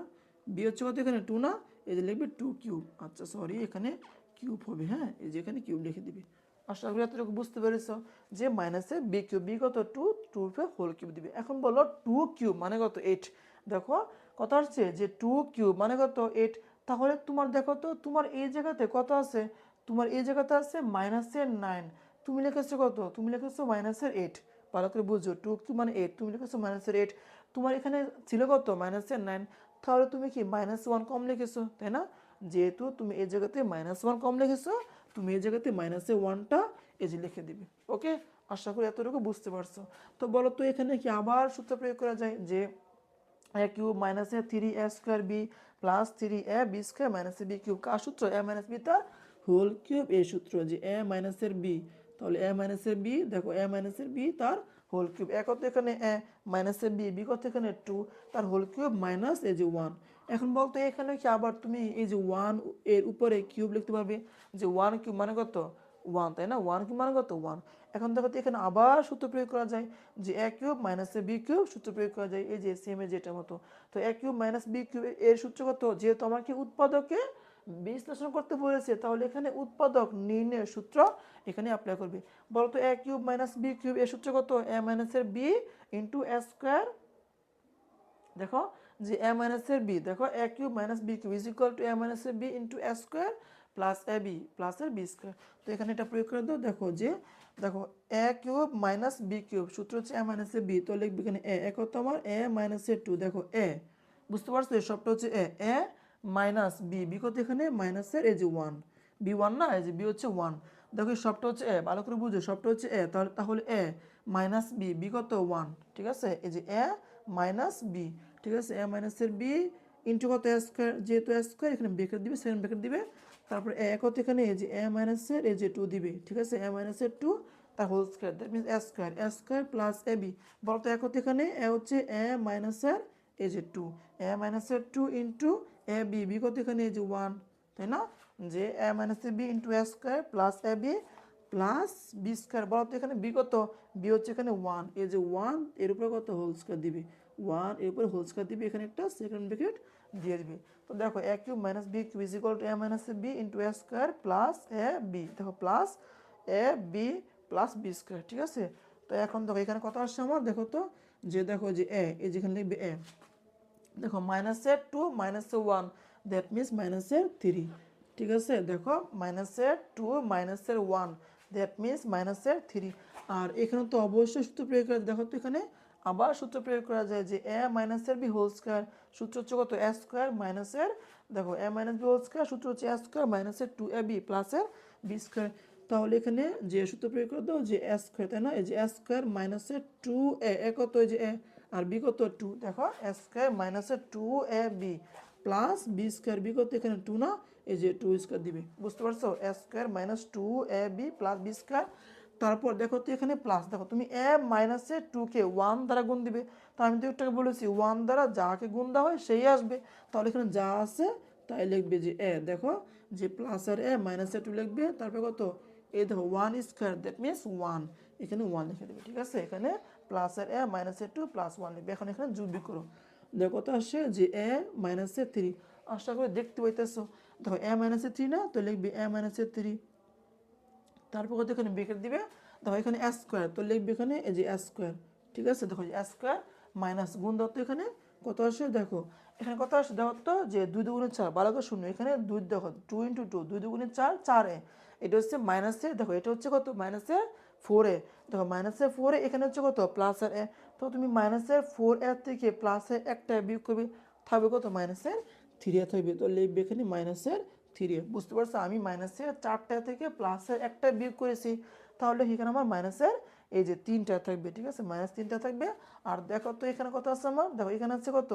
বি হচ্ছে কত এখানে 2 না, এই যে লিখবে 2 কিউব, আচ্ছা সরি এখানে কিউব হবে, হ্যাঁ এই যে এখানে কিউব লিখে দিবে, আশা করি এতটুকু বুঝতে পেরেছো যে মাইনাসে বি কিউব, বি কত 2, 2 এর হোল কিউব দিবে। এখন বলো 2 কিউব মানে কত 8। দেখো কথা হচ্ছে যে 2 কিউব মানে কত 8। তাহলে তোমার দেখো তো তোমার এই জায়গাতে কত আছে, তোমার এই জায়গাতে আছে মাইনাসের 9, তুমি লিখেছো কত, তুমি লিখেছো মাইনাসের 8। ভালো করে বুঝো 2 কিউব মানে 8, তুমি লিখেছো মাইনাসের 8, তোমার এখানে ছিল কত মাইনাসের 9, তাহলে তুমি কি -1 কম লিখেছো, তাই না? যেহেতু তুমি এই জায়গাতে -1 কম লিখেছো, তুমি এই জায়গাতে -1টা এই যে লিখে দিবে। ওকে, আশা করি এতটুকু বুঝতে পারছো। তো বলো তো এখানে কি আবার সূত্র প্রয়োগ করা যায় যে a cube minus A 3a square B plus 3a B square minus B cube. কার সূত্র? a মাইনাস বি তার হোল কিউব, এই সূত্র যে a মাইনাসের বি, তাহলে a মাইনাসের বি, দেখো a মাইনাসের বি তার হোল কিউব। এ কত এখানে a মাইনাসের বি, বি কত এখানে 2, তার হোল কিউব মাইনাস এই যে 1। এখন বলতো এখানে কি আবার তুমি এই যে 1 এর উপরে কিউব লিখতে পারবে, যে 1 কিউব মানে কত 1, তাই না? 1 কিউব মানে কত 1। এখন দেখো তো এখানে আবার সূত্র প্রয়োগ করা যায় যে a cube minus B cube, সূত্র প্রয়োগ করা যায় এই যে সেম এর যেটা মতো। তো a cube minus B cube এর সূত্র কত, যেহেতু আমাকে উৎপাদকে বিশ্লেষণ করতে বলেছে, তাহলে এখানে উৎপাদক নির্ণয়ের সূত্র এখানে অ্যাপ্লাই করবে। বলতো a cube minus B cube এর সূত্র কত, a মাইনাসের বি ইন্টু a স্কোয়ার। দেখো যে a মাইনাসের বি, দেখো a cube minus B cube is equal to a মাইনাসের B into a square plus a B প্লাসের বি স্কোয়ার। তো এখানে এটা প্রয়োগ করে দাও। দেখো যে দেখো a cube minus B cube সূত্র হচ্ছে a মাইনাসের বি, তো লিখবে এখানে a কত আমার a মাইনাসের 2। দেখো a, বুঝতে পারছো এই সবটা হচ্ছে a মাইনাস বি, বি কত এখানে মাইনাসের এই যে 1, বি 1 না, এই যে বি হচ্ছে 1। দেখো এই সবটা হচ্ছে a, ভালো করে বুঝো সবটা হচ্ছে a, তাহলে a মাইনাস বি, বি কত 1, ঠিক আছে? এই যে a মাইনাস বি, ঠিক আছে? a মাইনাসের বি ইন্টু কত a স্কোয়ার, যেহেতু a স্কোয়ার এখানে ব্রেকেট দিবে, সেকেন্ড ব্রেকেট দিবে, তারপরে a কত এখানে এই যে a মাইনাসের এই যে 2 দিবে, ঠিক আছে? a মাইনাসের 2 তার whole square, that means a square plus a B. বলতো a কত এখানে a হচ্ছে a মাইনাসের এই যে 2, a মাইনাসের 2 ইন্টু a বি, বি কত এখানে এই যে 1, তাই না? যে a মাইনাসের B into a square plus a B plus B square. বলতো এখানে বি কত, বি হচ্ছে এখানে 1, এই যে 1 এর উপরে কত হোল স্কোয়ার দিবে, 1 এর উপরে হোল স্কোয়ার দিবে, এখানে একটা সেকেন্ড ব্র্যাকেট দিয়ে দিবে। তো দেখো a cube minus B cube is equal to a minus B into a square plus a B, দেখো plus a B plus B square, ঠিক আছে? তো এখন দেখো এখানে কত আসছে আমার, দেখো তো যে দেখো যে a, এই যেখানে লিখবে a, দেখো মাইনাসের 2 মাইনাসের 1, দ্যাট মিনস মাইনাসের 3, ঠিক আছে? দেখো মাইনাসের 2 মাইনাসের 1, দ্যাট মিনস মাইনাসের 3। আর এখানে তো অবশ্যই সূত্র প্রয়োগ করা, দেখো তো এখানে আবার সূত্র প্রয়োগ করা যায় যে a মাইনাসের বি হোল স্কোয়ার, সূত্র হচ্ছে কত a স্কোয়ার মাইনাসের, দেখো a minus B whole square সূত্র হচ্ছে a স্কোয়ার মাইনাসের 2ab প্লাসের বি স্কোয়ার। তাহলে এখানে যে সূত্র প্রয়োগ করে দাও যে a স্কোয়ার, তাই না? এই যে a স্কোয়ার মাইনাসের 2a কত, এই যে a আর বি কত 2, দেখো a স্কোয়ার মাইনাসের 2ab plus B square, B কত এখানে 2 না, এই যে 2 স্কোয়ার দিবে, বুঝতে পারছো? a square minus 2ab plus B square. তারপর দেখো তো এখানে প্লাস, দেখো তুমি a মাইনাসে 2কে 1 দ্বারা গুণ দিবে, তো আমি তো একটাকে বলেছি 1 দ্বারা যাকে গুণ দেওয়া হয় সেই আসবে, তাহলে এখানে যা আছে তাই লিখবে যে a, দেখো যে প্লাস আর a মাইনাসে 2 লিখবে, তারপর কত এই দেখো 1 স্কোয়ার, দ্যাট মিনস 1, এখানে 1 লিখে দেবে, ঠিক আছে? এখানে প্লাস আর a মাইনাসে 2 প্লাস 1 লিখবে। এখন এখানে যোগ বিয়োগ করো, দেখো কত আসে যে a মাইনাসে 3, আশা করে দেখতে পাইতেছো। দেখো a মাইনাসে 3 না, তো লিখবে a মাইনাসে 3, তারপর কত এখানে ব্রেকেট দিবে, দেখো এখানে a স্কোয়ার, তো লিখবে এখানে এই যে a স্কোয়ার, ঠিক আছে? দেখো a স্কোয়ার মাইনাস গুণ দাও তো এখানে কত আসে, দেখো এখানে কত আসে, দেখো তো যে 2 দুগুণে 4, বারো করে শূন্য, এখানে 2, দেখো 2 ইন্টু 2, 2 দুগুণে 4, 4a, এটা হচ্ছে মাইনাসে, দেখো এটা হচ্ছে কত মাইনাসে 4a, দেখো মাইনাসে 4a, এখানে হচ্ছে কত প্লাস আর a, তো তুমি মাইনাসের 4a থেকে প্লাসের একটা বিয়োগ করবে, থাকবে কত মাইনাসের 3a থাকবে, তো লিখবে এখানে মাইনাসের 3a। বুঝতে পারছো? আমি মাইনাসের 4টা থেকে প্লাসের একটা বিয়োগ করেছি, তাহলে এখানে আমার মাইনাসের এই যে 3টা থাকবে, ঠিক আছে? মাইনাস 3টা থাকবে। আর দেখো তো এখানে কত আছে আমার, দেখো এখানে আছে কত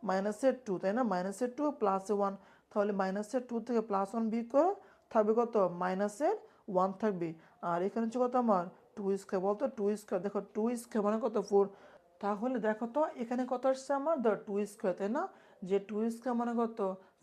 মাইনাসের 2, তাই না? মাইনাসের 2 প্লাসে 1, তাহলে মাইনাসের 2 থেকে প্লাস 1 বিয়োগ করো, থাকবে কত মাইনাসের 1 থাকবে। আর এখানে হচ্ছে কত আমার 2 স্কোয়ার, বলতো 2 স্কোয়ার, দেখো 2 স্কোয়ার মানে কত 4, তাহলে দেখো তো এখানে কত আসছে আমার, ধর 2 স্কোয়ার, তাই না? যে 2 স্কোয়ার মানে কত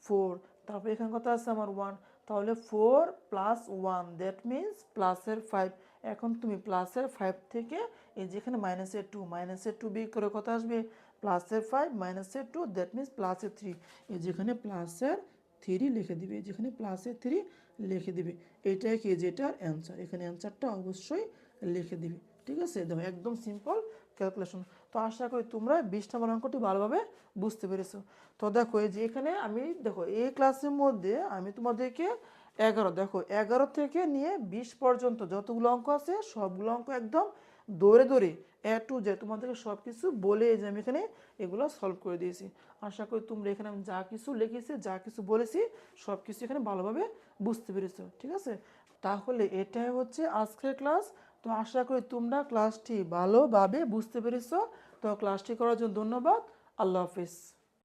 4, তারপর এখানে কত আছে আমার 1, তাহলে 4 প্লাস 1, দ্যাট মিনস প্লাসের 5। এখন তুমি প্লাসের 5 থেকে এই যেখানে মাইনাসের 2 বিয়োগ করে কত আসবে প্লাসের 5 মাইনাসের 2, দ্যাট মিনস প্লাসের 3, এই যেখানে প্লাসের থ্রি লিখে দিবে, যেখানে প্লাসে থ্রি লিখে দিবে, এটাই কি যেটার অ্যান্সার, এখানে অ্যান্সারটা অবশ্যই লিখে দিবে। ঠিক আছে, দেখো একদম সিম্পল ক্যালকুলেশন। তো আশা করি তোমরা 20 নম্বর অঙ্কটি ভালোভাবে বুঝতে পেরেছো। তো দেখো এই যে এখানে আমি দেখো এই ক্লাসের মধ্যে আমি তোমাদেরকে 11, দেখো 11 থেকে নিয়ে 20 পর্যন্ত যতগুলো অঙ্ক আছে সবগুলো অঙ্ক একদম দৌড়ে দৌড়ে টু জেড তোমাদেরকে সব কিছু বলে এই যে আমি এখানে এগুলো সলভ করে দিয়েছি। আশা করি তোমরা এখানে আমি যা কিছু লিখেছি যা কিছু বলেছি সব কিছু এখানে ভালোভাবে বুঝতে পেরেছো। ঠিক আছে, তাহলে এটাই হচ্ছে আজকের ক্লাস। তো আশা করি তোমরা ক্লাসটি ভালোভাবে বুঝতে পেরেছো। তো ক্লাসটি করার জন্য ধন্যবাদ। আল্লাহ হাফিজ।